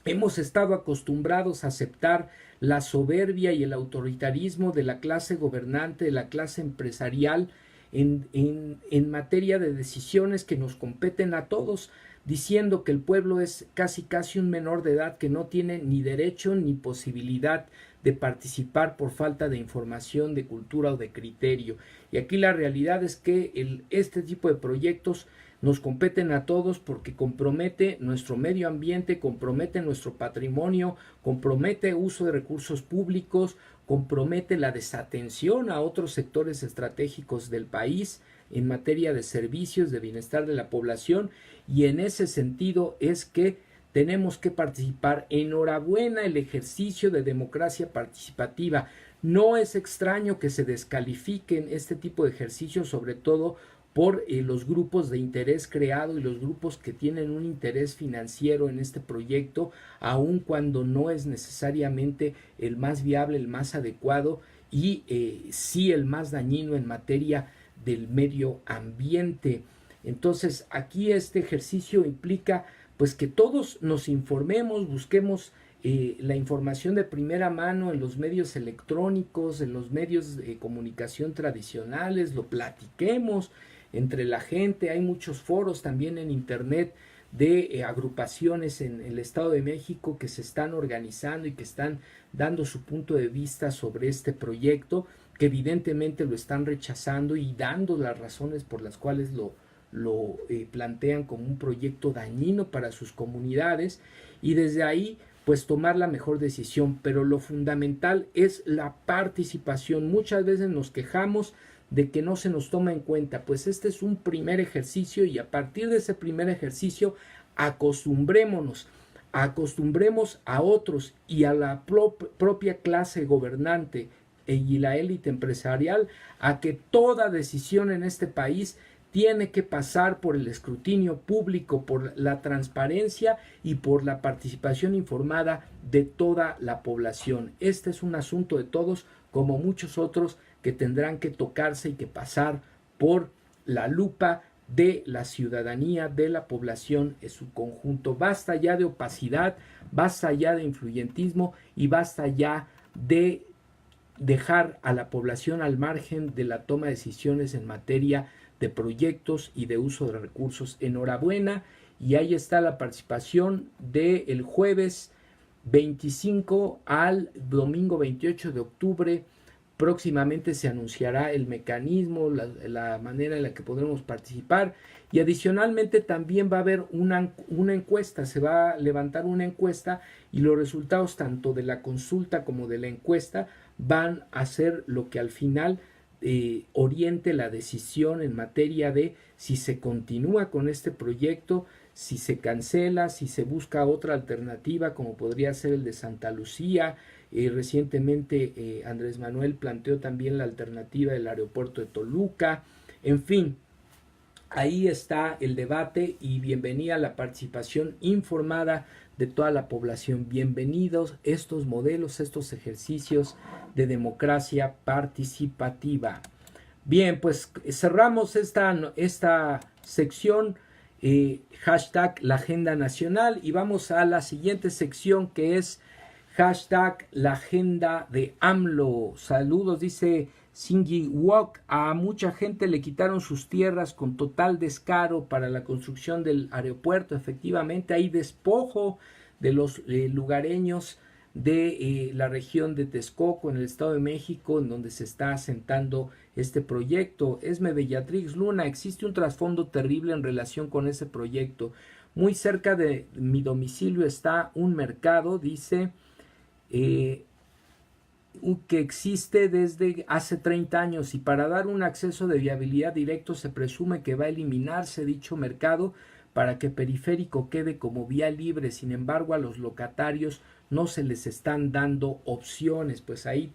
Hemos estado acostumbrados a aceptar la soberbia y el autoritarismo de la clase gobernante, de la clase empresarial, en materia de decisiones que nos competen a todos, diciendo que el pueblo es casi un menor de edad que no tiene ni derecho ni posibilidad de participar por falta de información, de cultura o de criterio. Y aquí la realidad es que este tipo de proyectos nos competen a todos, porque compromete nuestro medio ambiente, compromete nuestro patrimonio, compromete uso de recursos públicos, compromete la desatención a otros sectores estratégicos del país en materia de servicios, de bienestar de la población, y en ese sentido es que tenemos que participar. Enhorabuena el ejercicio de democracia participativa. No es extraño que se descalifiquen este tipo de ejercicios, sobre todo por los grupos de interés creado y los grupos que tienen un interés financiero en este proyecto, aun cuando no es necesariamente el más viable, el más adecuado y sí el más dañino en materia del medio ambiente. Entonces, aquí este ejercicio implica pues que todos nos informemos, busquemos la información de primera mano en los medios electrónicos, en los medios de comunicación tradicionales, lo platiquemos entre la gente. Hay muchos foros también en internet de agrupaciones en el Estado de México que se están organizando y que están dando su punto de vista sobre este proyecto, que evidentemente lo están rechazando y dando las razones por las cuales lo plantean como un proyecto dañino para sus comunidades, y desde ahí pues tomar la mejor decisión. Pero lo fundamental es la participación. Muchas veces nos quejamos de que no se nos toma en cuenta. Pues este es un primer ejercicio y a partir de ese primer ejercicio acostumbremos a otros y a la propia clase gobernante y la élite empresarial a que toda decisión en este país tiene que pasar por el escrutinio público, por la transparencia y por la participación informada de toda la población. Este es un asunto de todos, como muchos otros que tendrán que tocarse y que pasar por la lupa de la ciudadanía, de la población en su conjunto. Basta ya de opacidad, basta ya de influyentismo y basta ya de dejar a la población al margen de la toma de decisiones en materia de proyectos y de uso de recursos. Enhorabuena, y ahí está la participación del jueves 25 al domingo 28 de octubre. Próximamente se anunciará el mecanismo, la manera en la que podremos participar, y adicionalmente también va a haber una encuesta, se va a levantar una encuesta y los resultados tanto de la consulta como de la encuesta van a ser lo que al final oriente la decisión en materia de si se continúa con este proyecto, si se cancela, si se busca otra alternativa como podría ser el de Santa Lucía. Recientemente Andrés Manuel planteó también la alternativa del aeropuerto de Toluca. En fin, ahí está el debate y bienvenida a la participación informada de toda la población. Bienvenidos estos modelos, estos ejercicios de democracia participativa. Bien, pues cerramos esta sección, hashtag la agenda nacional, y vamos a la siguiente sección que es hashtag la agenda de AMLO. Saludos, dice Singi Wok. A mucha gente le quitaron sus tierras con total descaro para la construcción del aeropuerto. Efectivamente, hay despojo de los lugareños de la región de Texcoco, en el Estado de México, en donde se está asentando este proyecto. Esme Bellatrix Luna, existe un trasfondo terrible en relación con ese proyecto. Muy cerca de mi domicilio está un mercado, dice, que existe desde hace 30 años, y para dar un acceso de viabilidad directo se presume que va a eliminarse dicho mercado para que Periférico quede como vía libre. Sin embargo, a los locatarios no se les están dando opciones. Pues ahí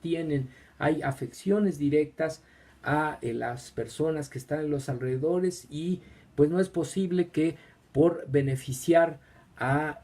hay afecciones directas a las personas que están en los alrededores, y pues no es posible que por beneficiar a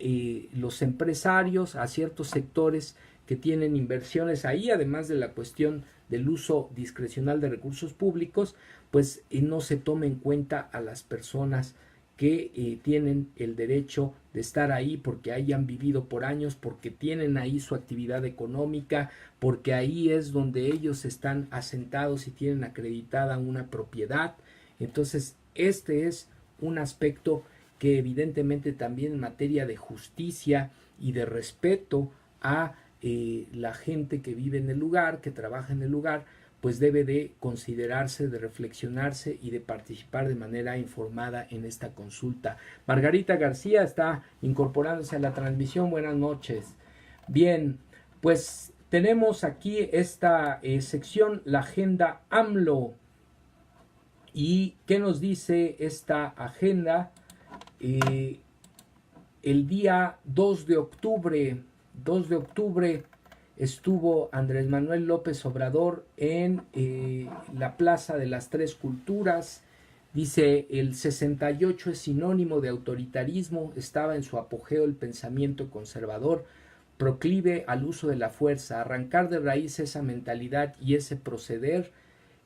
los empresarios, a ciertos sectores que tienen inversiones ahí, además de la cuestión del uso discrecional de recursos públicos, pues no se tome en cuenta a las personas que tienen el derecho de estar ahí porque hayan vivido por años, porque tienen ahí su actividad económica, porque ahí es donde ellos están asentados y tienen acreditada una propiedad. Entonces, este es un aspecto que evidentemente también en materia de justicia y de respeto a la gente que vive en el lugar, que trabaja en el lugar, pues debe de considerarse, de reflexionarse y de participar de manera informada en esta consulta. Margarita García está incorporándose a la transmisión. Buenas noches. Bien, pues tenemos aquí esta sección, la agenda AMLO. ¿Y qué nos dice esta agenda? El día 2 de octubre estuvo Andrés Manuel López Obrador en la Plaza de las Tres Culturas. Dice, el 68 es sinónimo de autoritarismo, estaba en su apogeo el pensamiento conservador, proclive al uso de la fuerza. Arrancar de raíz esa mentalidad y ese proceder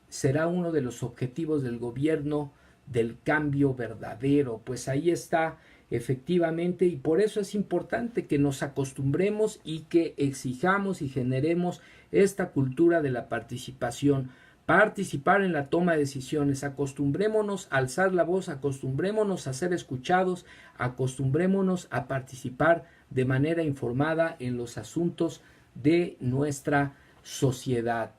será uno de los objetivos del gobierno del cambio verdadero. Pues ahí está, efectivamente, y por eso es importante que nos acostumbremos y que exijamos y generemos esta cultura de la participación. Participar en la toma de decisiones, acostumbrémonos a alzar la voz, acostumbrémonos a ser escuchados, acostumbrémonos a participar de manera informada en los asuntos de nuestra sociedad.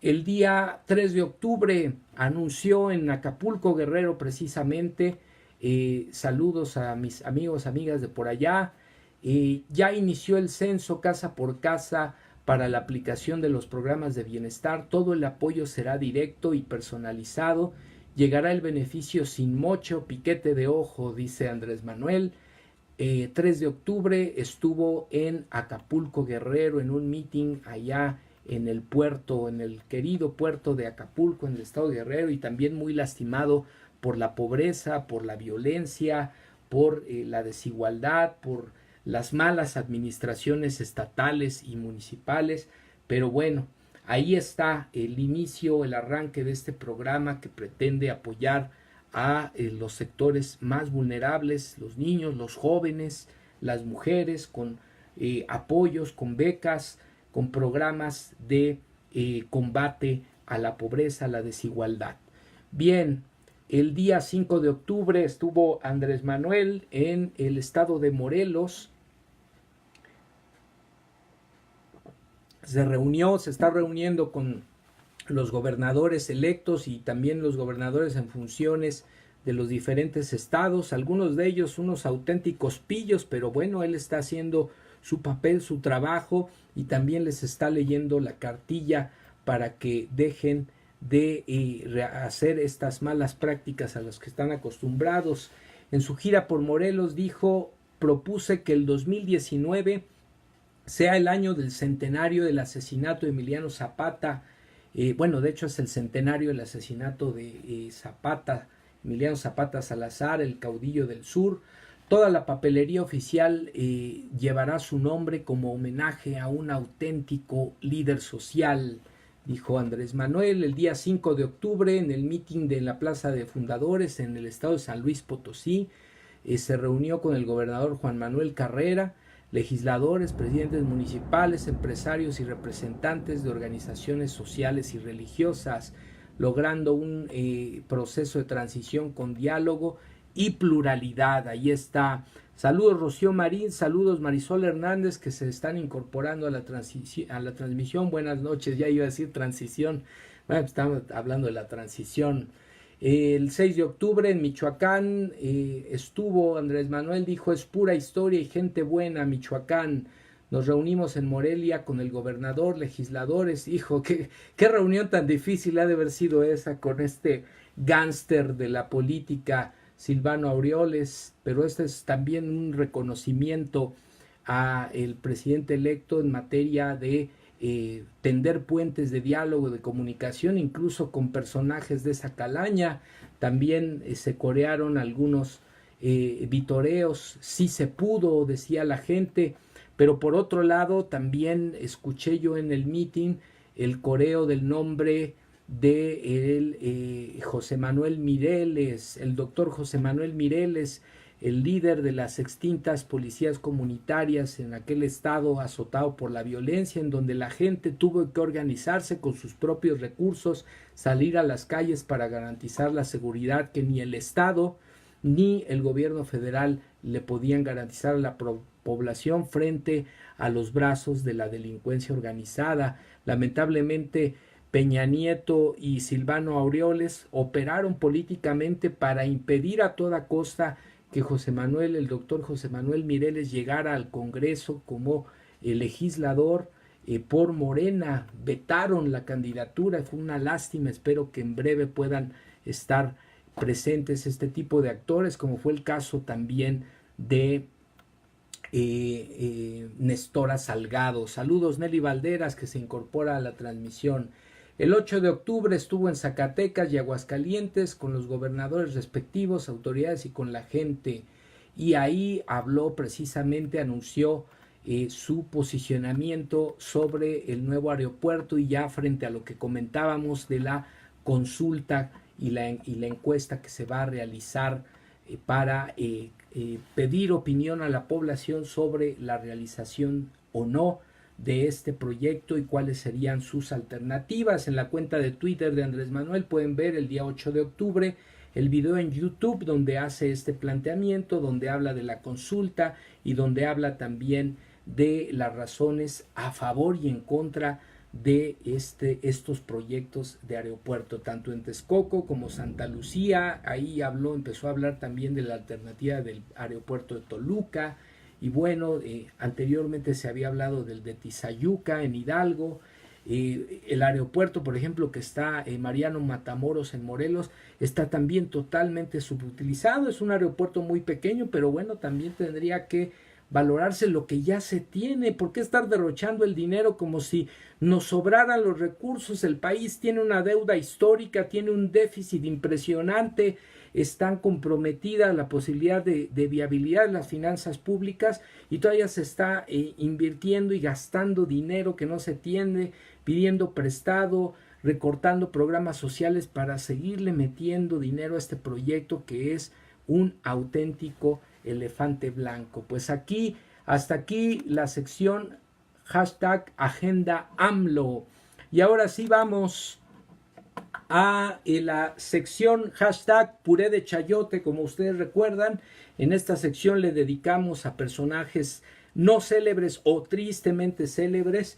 El día 3 de octubre anunció en Acapulco, Guerrero, precisamente, saludos a mis amigos, amigas de por allá, ya inició el censo casa por casa para la aplicación de los programas de bienestar. Todo el apoyo será directo y personalizado. Llegará el beneficio sin moche o piquete de ojo, dice Andrés Manuel. 3 de octubre estuvo en Acapulco, Guerrero, en un meeting allá en el puerto, en el querido puerto de Acapulco, en el estado de Guerrero, y también muy lastimado por la pobreza, por la violencia, por la desigualdad, por las malas administraciones estatales y municipales. Pero bueno, ahí está el inicio, el arranque de este programa que pretende apoyar a los sectores más vulnerables, los niños, los jóvenes, las mujeres, con apoyos, con becas, con programas de combate a la pobreza, a la desigualdad. Bien, el día 5 de octubre estuvo Andrés Manuel en el estado de Morelos. Se está reuniendo con los gobernadores electos y también los gobernadores en funciones de los diferentes estados, algunos de ellos unos auténticos pillos, pero bueno, él está haciendo su papel, su trabajo, y también les está leyendo la cartilla para que dejen de hacer estas malas prácticas a las que están acostumbrados. En su gira por Morelos dijo: propuse que el 2019 sea el año del centenario del asesinato de Emiliano Zapata. Bueno, de hecho es el centenario del asesinato de Zapata, Emiliano Zapata Salazar, el caudillo del sur. Toda la papelería oficial llevará su nombre como homenaje a un auténtico líder social, dijo Andrés Manuel. El día 5 de octubre, en el mitin de la Plaza de Fundadores en el estado de San Luis Potosí, se reunió con el gobernador Juan Manuel Carrera, legisladores, presidentes municipales, empresarios y representantes de organizaciones sociales y religiosas, logrando un proceso de transición con diálogo y pluralidad. Ahí está. Saludos Rocío Marín, saludos Marisol Hernández, que se están incorporando a la transmisión. Buenas noches, ya iba a decir transición. Bueno, estamos hablando de la transición. El 6 de octubre en Michoacán estuvo Andrés Manuel, dijo: es pura historia y gente buena Michoacán. Nos reunimos en Morelia con el gobernador, legisladores. Hijo, qué reunión tan difícil ha de haber sido esa con este gángster de la política, Silvano Aureoles. Pero este es también un reconocimiento a el presidente electo en materia de tender puentes de diálogo, de comunicación, incluso con personajes de esa calaña. También se corearon algunos vitoreos: sí se pudo, decía la gente. Pero por otro lado, también escuché yo en el meeting el coreo del nombre de José Manuel Mireles, el doctor José Manuel Mireles, el líder de las extintas policías comunitarias en aquel estado azotado por la violencia, en donde la gente tuvo que organizarse con sus propios recursos, salir a las calles para garantizar la seguridad que ni el Estado ni el gobierno federal le podían garantizar a la población frente a los brazos de la delincuencia organizada. Lamentablemente, Peña Nieto y Silvano Aureoles operaron políticamente para impedir a toda costa que el doctor José Manuel Mireles llegara al Congreso como legislador por Morena. Vetaron la candidatura, fue una lástima. Espero que en breve puedan estar presentes este tipo de actores, como fue el caso también de Nestora Salgado. Saludos Nelly Valderas, que se incorpora a la transmisión. El 8 de octubre estuvo en Zacatecas y Aguascalientes con los gobernadores respectivos, autoridades y con la gente. Y ahí habló precisamente, anunció su posicionamiento sobre el nuevo aeropuerto, y ya frente a lo que comentábamos de la consulta y la encuesta que se va a realizar para pedir opinión a la población sobre la realización o no de este proyecto y cuáles serían sus alternativas. En la cuenta de Twitter de Andrés Manuel pueden ver el día 8 de octubre el video en YouTube donde hace este planteamiento, donde habla de la consulta y donde habla también de las razones a favor y en contra de estos proyectos de aeropuerto, tanto en Texcoco como Santa Lucía. Ahí empezó a hablar también de la alternativa del aeropuerto de Toluca y bueno, anteriormente se había hablado del de Tizayuca en Hidalgo, el aeropuerto, por ejemplo, que está en Mariano Matamoros en Morelos, está también totalmente subutilizado. Es un aeropuerto muy pequeño, pero bueno, también tendría que valorarse lo que ya se tiene. ¿Por qué estar derrochando el dinero como si nos sobraran los recursos? El país tiene una deuda histórica, tiene un déficit impresionante, están comprometidas la posibilidad de viabilidad de las finanzas públicas y todavía se está invirtiendo y gastando dinero que no se tiene, pidiendo prestado, recortando programas sociales para seguirle metiendo dinero a este proyecto que es un auténtico elefante blanco. Pues aquí, hasta aquí la sección hashtag Agenda AMLO. Y ahora sí vamos a la sección hashtag Puré de Chayote. Como ustedes recuerdan, en esta sección le dedicamos a personajes no célebres o tristemente célebres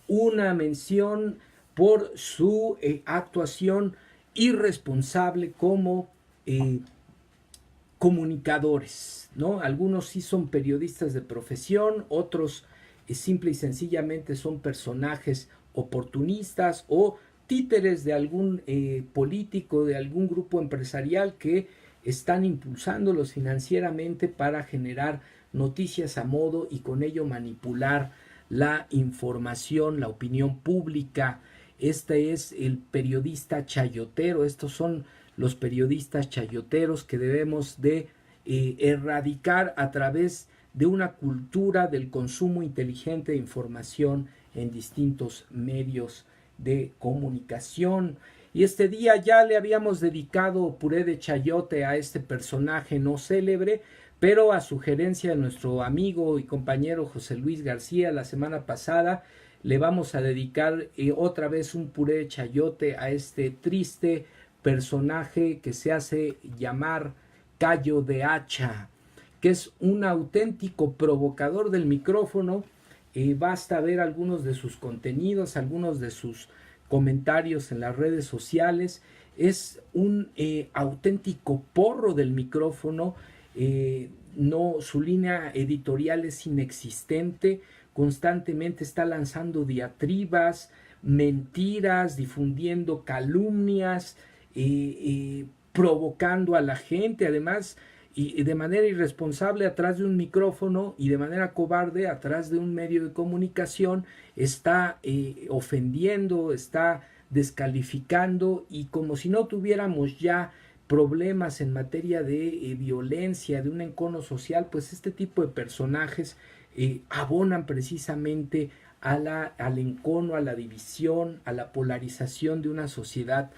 una mención por su actuación irresponsable como comunicadores, ¿no? Algunos sí son periodistas de profesión, otros simple y sencillamente son personajes oportunistas o títeres de algún político, de algún grupo empresarial que están impulsándolos financieramente para generar noticias a modo y con ello manipular la información, la opinión pública. Este es el periodista chayotero, estos son los periodistas chayoteros que debemos de erradicar a través de una cultura del consumo inteligente de información en distintos medios de comunicación. Y este día ya le habíamos dedicado puré de chayote a este personaje no célebre, pero a sugerencia de nuestro amigo y compañero José Luis García la semana pasada le vamos a dedicar otra vez un puré de chayote a este triste personaje que se hace llamar Cayo de Hacha, que es un auténtico provocador del micrófono. Basta ver algunos de sus contenidos, algunos de sus comentarios en las redes sociales. Es un auténtico porro del micrófono. No, su línea editorial es inexistente, constantemente está lanzando diatribas, mentiras, difundiendo calumnias, provocando a la gente, además, y de manera irresponsable atrás de un micrófono y de manera cobarde atrás de un medio de comunicación, está ofendiendo, está descalificando, y como si no tuviéramos ya problemas en materia de violencia, de un encono social, pues este tipo de personajes abonan precisamente al encono, a la división, a la polarización de una sociedad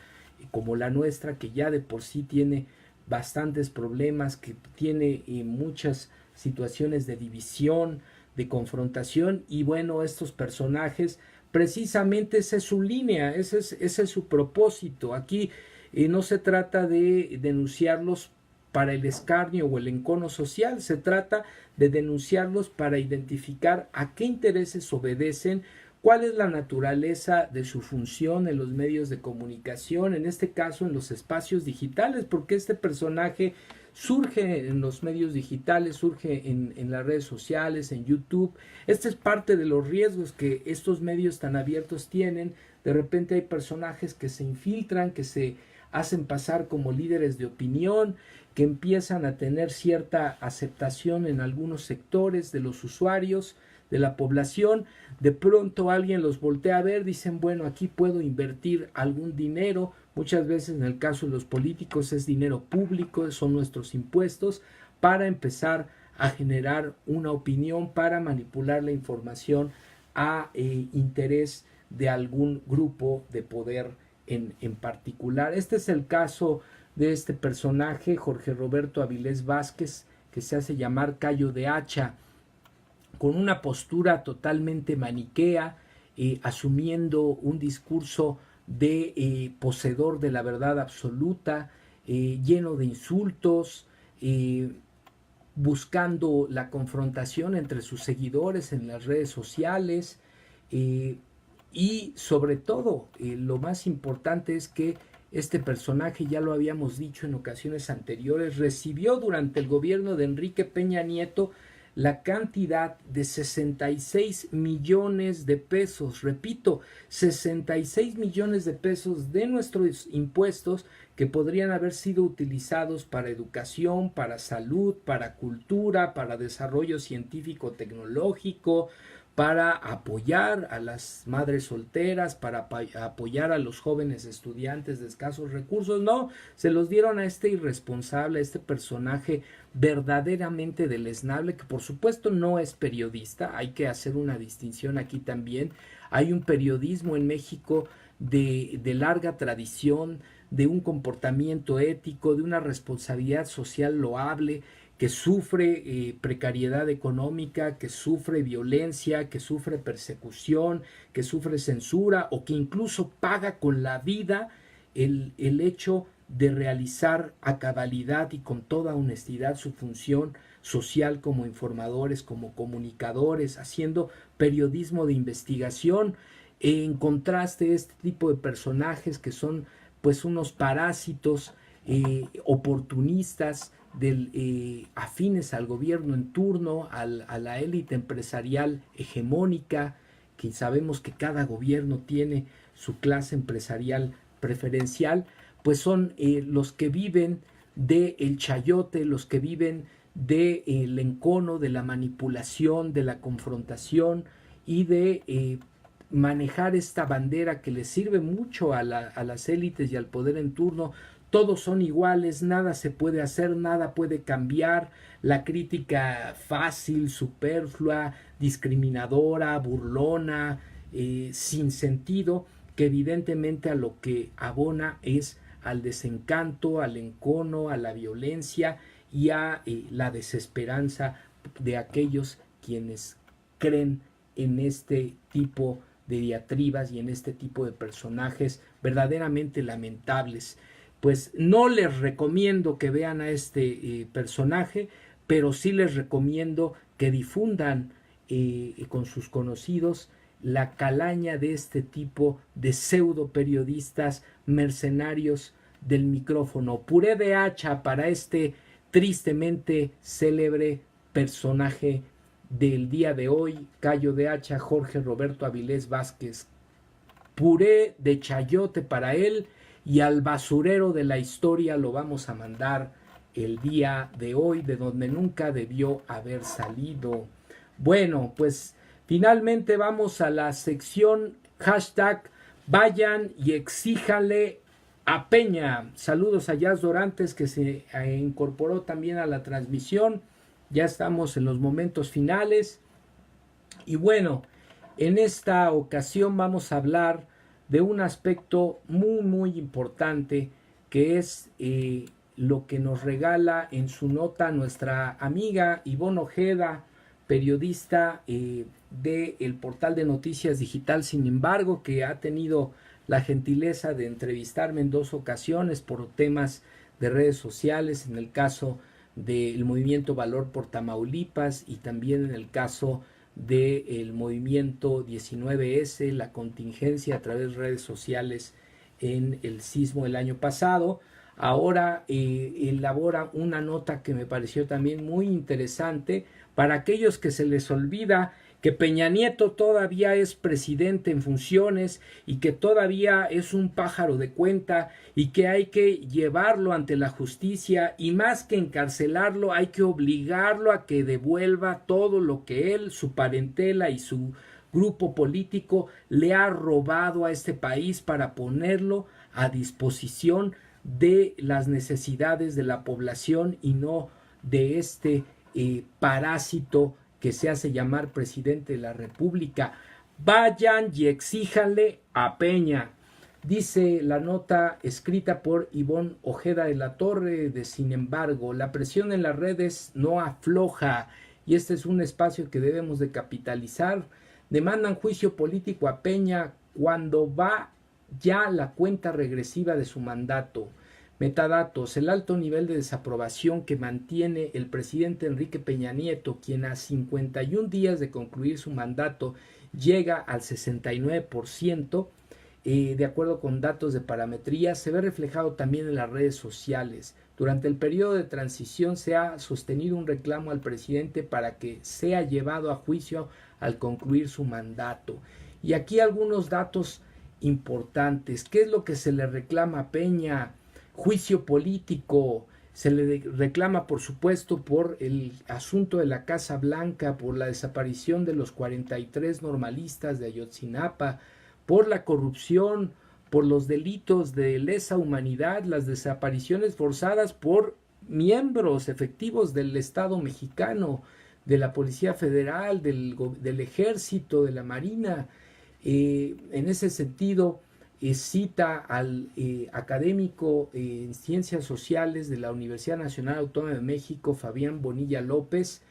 como la nuestra, que ya de por sí tiene bastantes problemas, que tiene muchas situaciones de división, de confrontación. Y bueno, estos personajes, precisamente esa es su línea, ese es su propósito. Aquí no se trata de denunciarlos para el escarnio o el encono social, se trata de denunciarlos para identificar a qué intereses obedecen, cuál es la naturaleza de su función en los medios de comunicación, en este caso en los espacios digitales, porque este personaje surge en los medios digitales, surge en las redes sociales, en YouTube. Este es parte de los riesgos que estos medios tan abiertos tienen. De repente hay personajes que se infiltran, que se hacen pasar como líderes de opinión, que empiezan a tener cierta aceptación en algunos sectores de los usuarios, de la población. De pronto alguien los voltea a ver, dicen, bueno, aquí puedo invertir algún dinero. Muchas veces en el caso de los políticos es dinero público, son nuestros impuestos, para empezar a generar una opinión, para manipular la información a interés de algún grupo de poder en particular. Este es el caso de este personaje, Jorge Roberto Avilés Vázquez, que se hace llamar Cayo de Hacha, con una postura totalmente maniquea, asumiendo un discurso de poseedor de la verdad absoluta, lleno de insultos, buscando la confrontación entre sus seguidores en las redes sociales, y sobre todo lo más importante es que este personaje, ya lo habíamos dicho en ocasiones anteriores, recibió durante el gobierno de Enrique Peña Nieto la cantidad de 66 millones de pesos, repito, 66 millones de pesos de nuestros impuestos que podrían haber sido utilizados para educación, para salud, para cultura, para desarrollo científico tecnológico, para apoyar a las madres solteras, para apoyar a los jóvenes estudiantes de escasos recursos. No, se los dieron a este irresponsable, a este personaje verdaderamente deleznable, que por supuesto no es periodista. Hay que hacer una distinción aquí también. Hay un periodismo en México de larga tradición, de un comportamiento ético, de una responsabilidad social loable, que sufre precariedad económica, que sufre violencia, que sufre persecución, que sufre censura o que incluso paga con la vida el hecho de realizar a cabalidad y con toda honestidad su función social como informadores, como comunicadores, haciendo periodismo de investigación. En contraste, este tipo de personajes que son pues unos parásitos oportunistas, afines al gobierno en turno, a la élite empresarial hegemónica, que sabemos que cada gobierno tiene su clase empresarial preferencial, pues son los que viven del chayote, los que viven del encono, de la manipulación, de la confrontación y de manejar esta bandera que les sirve mucho a las élites y al poder en turno. Todos son iguales, nada se puede hacer, nada puede cambiar. La crítica fácil, superflua, discriminadora, burlona, sin sentido, que evidentemente a lo que abona es al desencanto, al encono, a la violencia y a la desesperanza de aquellos quienes creen en este tipo de diatribas y en este tipo de personajes verdaderamente lamentables. Pues no les recomiendo que vean a este personaje, pero sí les recomiendo que difundan con sus conocidos la calaña de este tipo de pseudo periodistas mercenarios del micrófono. Puré de hacha para este tristemente célebre personaje del día de hoy, callo de hacha Jorge Roberto Avilés Vázquez. Puré de chayote para él, y al basurero de la historia lo vamos a mandar el día de hoy, de donde nunca debió haber salido. Bueno, pues finalmente vamos a la sección hashtag vayan y exíjanle a Peña. Saludos a Jazz Dorantes, que se incorporó también a la transmisión. Ya estamos en los momentos finales. Y bueno, en esta ocasión vamos a hablar de un aspecto muy importante, que es lo que nos regala en su nota nuestra amiga Ivonne Ojeda, periodista del portal de noticias digital, sin embargo, que ha tenido la gentileza de entrevistarme en 2 ocasiones por temas de redes sociales, en el caso del movimiento Valor por Tamaulipas y también en el caso del movimiento 19S, la contingencia a través de redes sociales en el sismo del año pasado. Ahora elabora una nota que me pareció también muy interesante para aquellos que se les olvida que Peña Nieto todavía es presidente en funciones y que todavía es un pájaro de cuenta y que hay que llevarlo ante la justicia, y más que encarcelarlo hay que obligarlo a que devuelva todo lo que él, su parentela y su grupo político le ha robado a este país para ponerlo a disposición de las necesidades de la población y no de este parásito que se hace llamar presidente de la República. Vayan y exíjanle a Peña. Dice la nota escrita por Ivonne Ojeda de la Torre de Sin embargo, la presión en las redes no afloja y este es un espacio que debemos de capitalizar. Demandan juicio político a Peña cuando va ya la cuenta regresiva de su mandato. Metadatos: el alto nivel de desaprobación que mantiene el presidente Enrique Peña Nieto, quien a 51 días de concluir su mandato llega al 69%, de acuerdo con datos de parametría, se ve reflejado también en las redes sociales. Durante el periodo de transición se ha sostenido un reclamo al presidente para que sea llevado a juicio al concluir su mandato. Y aquí algunos datos importantes. ¿Qué es lo que se le reclama a Peña? Juicio político. Se le reclama, por supuesto, por el asunto de la Casa Blanca, por la desaparición de los 43 normalistas de Ayotzinapa, por la corrupción, por los delitos de lesa humanidad, las desapariciones forzadas por miembros efectivos del Estado mexicano, de la Policía Federal, del Ejército, de la Marina. En ese sentido, cita al académico en Ciencias Sociales de la Universidad Nacional Autónoma de México, Fabián Bonilla López,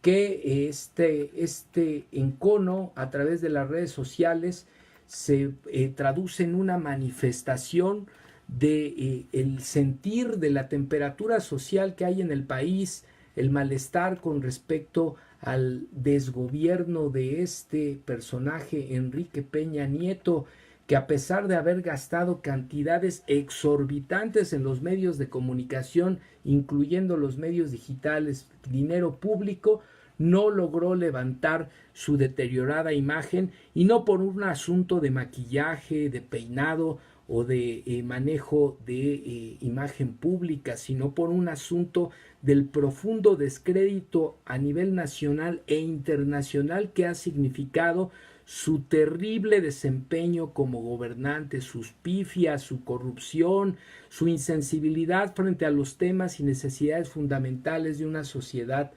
que este encono a través de las redes sociales se traduce en una manifestación de el sentir de la temperatura social que hay en el país, el malestar con respecto al desgobierno de este personaje, Enrique Peña Nieto, que a pesar de haber gastado cantidades exorbitantes en los medios de comunicación, incluyendo los medios digitales, dinero público, no logró levantar su deteriorada imagen, y no por un asunto de maquillaje, de peinado o de manejo de imagen pública, sino por un asunto del profundo descrédito a nivel nacional e internacional que ha significado su terrible desempeño como gobernante, sus pifias, su corrupción, su insensibilidad frente a los temas y necesidades fundamentales de una sociedad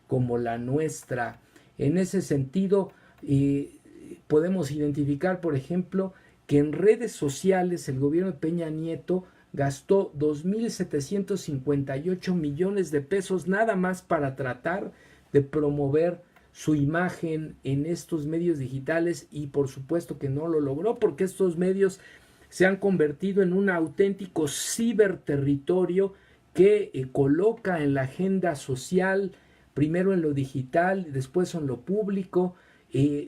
como la nuestra. En ese sentido, podemos identificar, por ejemplo, que en redes sociales el gobierno de Peña Nieto gastó 2.758 millones de pesos nada más para tratar de promover su imagen en estos medios digitales, y por supuesto que no lo logró, porque estos medios se han convertido en un auténtico ciberterritorio que coloca en la agenda social, primero en lo digital, después en lo público,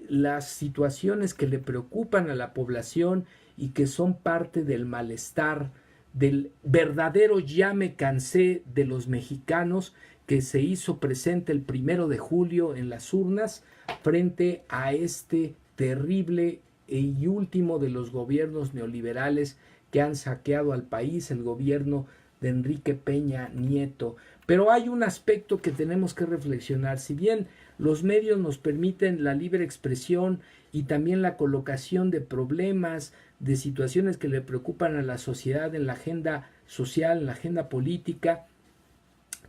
las situaciones que le preocupan a la población y que son parte del malestar, del verdadero ya me cansé de los mexicanos, que se hizo presente el 1 de julio en las urnas frente a este terrible y último de los gobiernos neoliberales que han saqueado al país, el gobierno de Enrique Peña Nieto. Pero hay un aspecto que tenemos que reflexionar. Si bien los medios nos permiten la libre expresión y también la colocación de problemas, de situaciones que le preocupan a la sociedad en la agenda social, en la agenda política,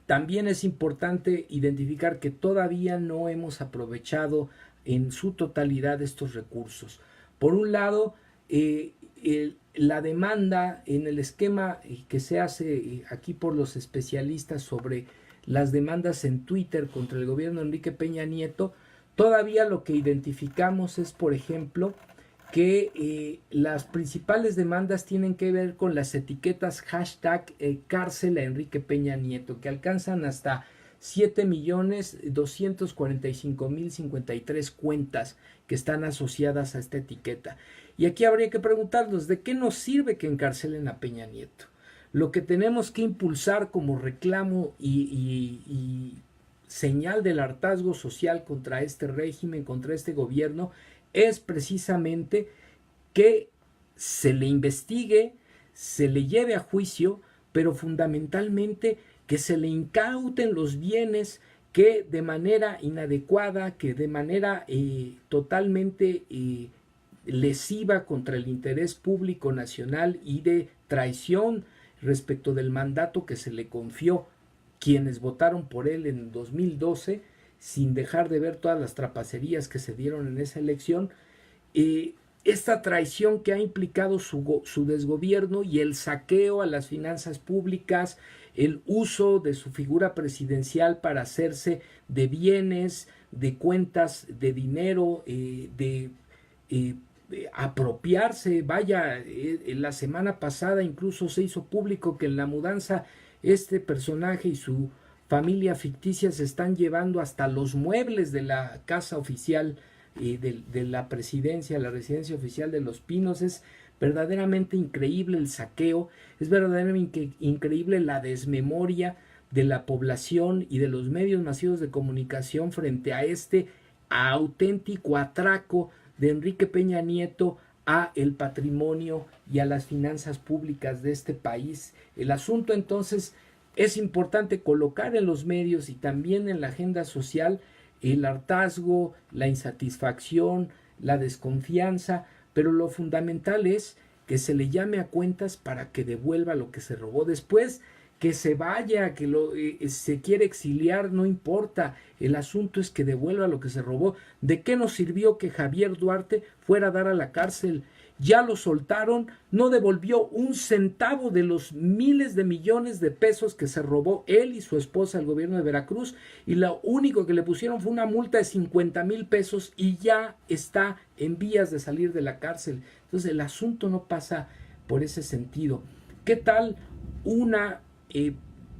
también es importante identificar que todavía no hemos aprovechado en su totalidad estos recursos. Por un lado, la demanda en el esquema que se hace aquí por los especialistas sobre las demandas en Twitter contra el gobierno de Enrique Peña Nieto, todavía lo que identificamos es, por ejemplo, que las principales demandas tienen que ver con las etiquetas hashtag cárcel a Enrique Peña Nieto, que alcanzan hasta 7.245.053 cuentas que están asociadas a esta etiqueta. Y aquí habría que preguntarnos, ¿de qué nos sirve que encarcelen a Peña Nieto? Lo que tenemos que impulsar como reclamo y señal del hartazgo social contra este régimen, contra este gobierno, es precisamente que se le investigue, se le lleve a juicio, pero fundamentalmente que se le incauten los bienes que de manera inadecuada, que de manera totalmente lesiva contra el interés público nacional y de traición respecto del mandato que se le confió quienes votaron por él en 2012, sin dejar de ver todas las trapacerías que se dieron en esa elección, esta traición que ha implicado su desgobierno y el saqueo a las finanzas públicas, el uso de su figura presidencial para hacerse de bienes, de cuentas, de dinero, de apropiarse. Vaya, la semana pasada incluso se hizo público que en la mudanza este personaje y su familia ficticia se están llevando hasta los muebles de la casa oficial de la presidencia, la residencia oficial de Los Pinos. Es verdaderamente increíble el saqueo, es verdaderamente increíble la desmemoria de la población y de los medios masivos de comunicación frente a este auténtico atraco de Enrique Peña Nieto a el patrimonio y a las finanzas públicas de este país. El asunto entonces es importante colocar en los medios y también en la agenda social el hartazgo, la insatisfacción, la desconfianza, pero lo fundamental es que se le llame a cuentas para que devuelva lo que se robó. Después que se vaya, que se quiere exiliar, no importa. El asunto es que devuelva lo que se robó. ¿De qué nos sirvió que Javier Duarte fuera a dar a la cárcel? Ya lo soltaron, no devolvió un centavo de los miles de millones de pesos que se robó él y su esposa al gobierno de Veracruz, y lo único que le pusieron fue una multa de 50,000 pesos y ya está en vías de salir de la cárcel. Entonces el asunto no pasa por ese sentido. ¿Qué tal una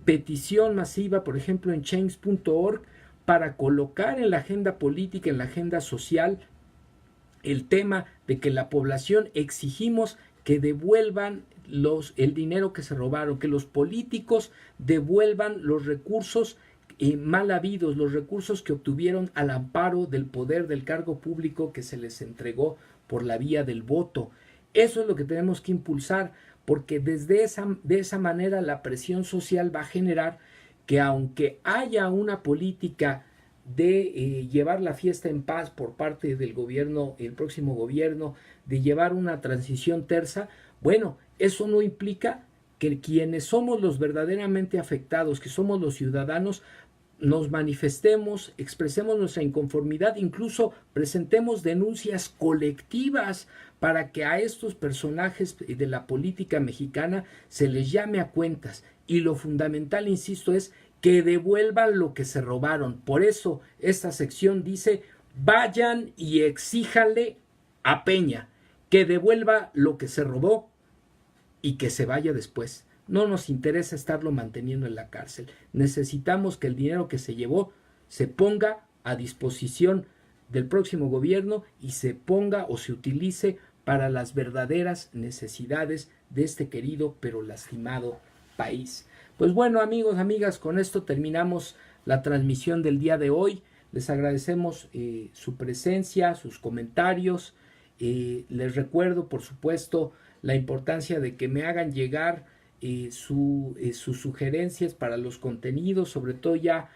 petición masiva, por ejemplo, en change.org, para colocar en la agenda política, en la agenda social, el tema de que la población exigimos que devuelvan el dinero que se robaron, que los políticos devuelvan los recursos mal habidos, los recursos que obtuvieron al amparo del poder del cargo público que se les entregó por la vía del voto? Eso es lo que tenemos que impulsar, porque de esa manera la presión social va a generar que, aunque haya una política de llevar la fiesta en paz por parte del gobierno, el próximo gobierno, de llevar una transición tersa, bueno, eso no implica que quienes somos los verdaderamente afectados, que somos los ciudadanos, nos manifestemos, expresemos nuestra inconformidad, incluso presentemos denuncias colectivas para que a estos personajes de la política mexicana se les llame a cuentas. Y lo fundamental, insisto, es que devuelvan lo que se robaron. Por eso esta sección dice: vayan y exíjanle a Peña que devuelva lo que se robó y que se vaya después. No nos interesa estarlo manteniendo en la cárcel. Necesitamos que el dinero que se llevó se ponga a disposición del próximo gobierno y se ponga o se utilice para las verdaderas necesidades de este querido pero lastimado país. Pues bueno, amigos, amigas, con esto terminamos la transmisión del día de hoy. Les agradecemos su presencia, sus comentarios. Les recuerdo, por supuesto, la importancia de que me hagan llegar sus sugerencias para los contenidos, sobre todo ya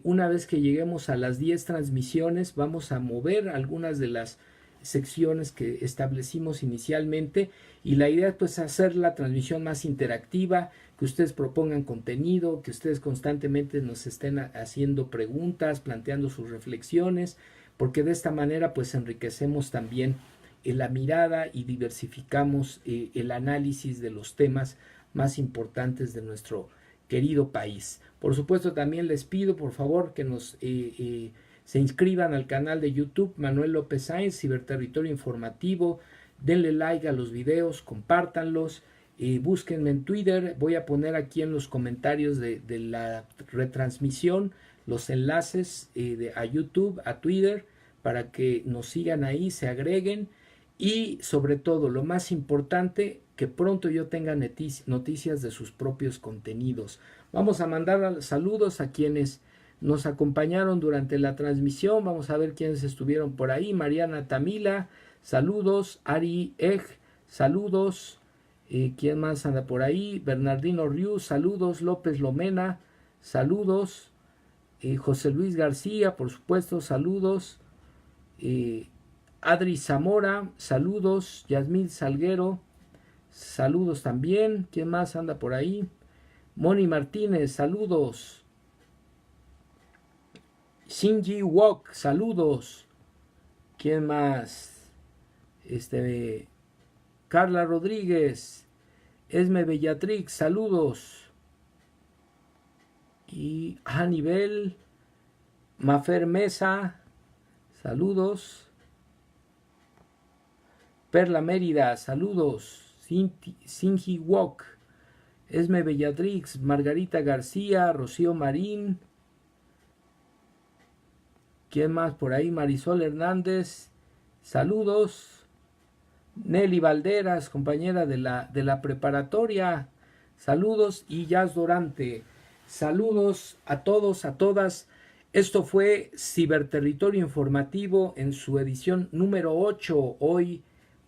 una vez que lleguemos a las 10 transmisiones, vamos a mover algunas de las secciones que establecimos inicialmente, y la idea pues es hacer la transmisión más interactiva, que ustedes propongan contenido, que ustedes constantemente nos estén haciendo preguntas, planteando sus reflexiones, porque de esta manera pues enriquecemos también la mirada y diversificamos el análisis de los temas más importantes de nuestro querido país. Por supuesto, también les pido por favor que se inscriban al canal de YouTube Manuel López Sainz, Ciberterritorio Informativo. Denle like a los videos, compártanlos, búsquenme en Twitter. Voy a poner aquí en los comentarios de la retransmisión los enlaces a YouTube, a Twitter, para que nos sigan ahí, se agreguen. Y sobre todo, lo más importante, que pronto yo tenga noticias de sus propios contenidos. Vamos a mandar saludos a quienes nos acompañaron durante la transmisión. Vamos a ver quiénes estuvieron por ahí. Mariana Tamila, saludos. Ari Eg, saludos. ¿Quién más anda por ahí? Bernardino Riu, saludos. López Lomena, saludos. José Luis García, por supuesto, saludos. Adri Zamora, saludos. Yasmín Salguero, saludos también. ¿Quién más anda por ahí? Moni Martínez, saludos. Shinji Wok, saludos. ¿Quién más? Carla Rodríguez, Esme Bellatrix, saludos. Y Hannibal, Mafer Mesa, saludos. Perla Mérida, saludos. Sinji Wok, Esme Bellatrix, Margarita García, Rocío Marín. ¿Quién más por ahí? Marisol Hernández, saludos. Nelly Valderas, compañera de la preparatoria, saludos. Y Jazz Dorante, saludos a todos, a todas. Esto fue Ciberterritorio Informativo en su edición número 8. Hoy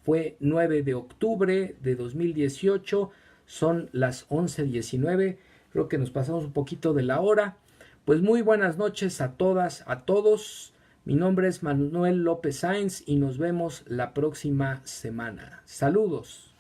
fue 9 de octubre de 2018. Son las 11:19. Creo que nos pasamos un poquito de la hora. Pues muy buenas noches a todas, a todos. Mi nombre es Manuel López Sainz y nos vemos la próxima semana. Saludos.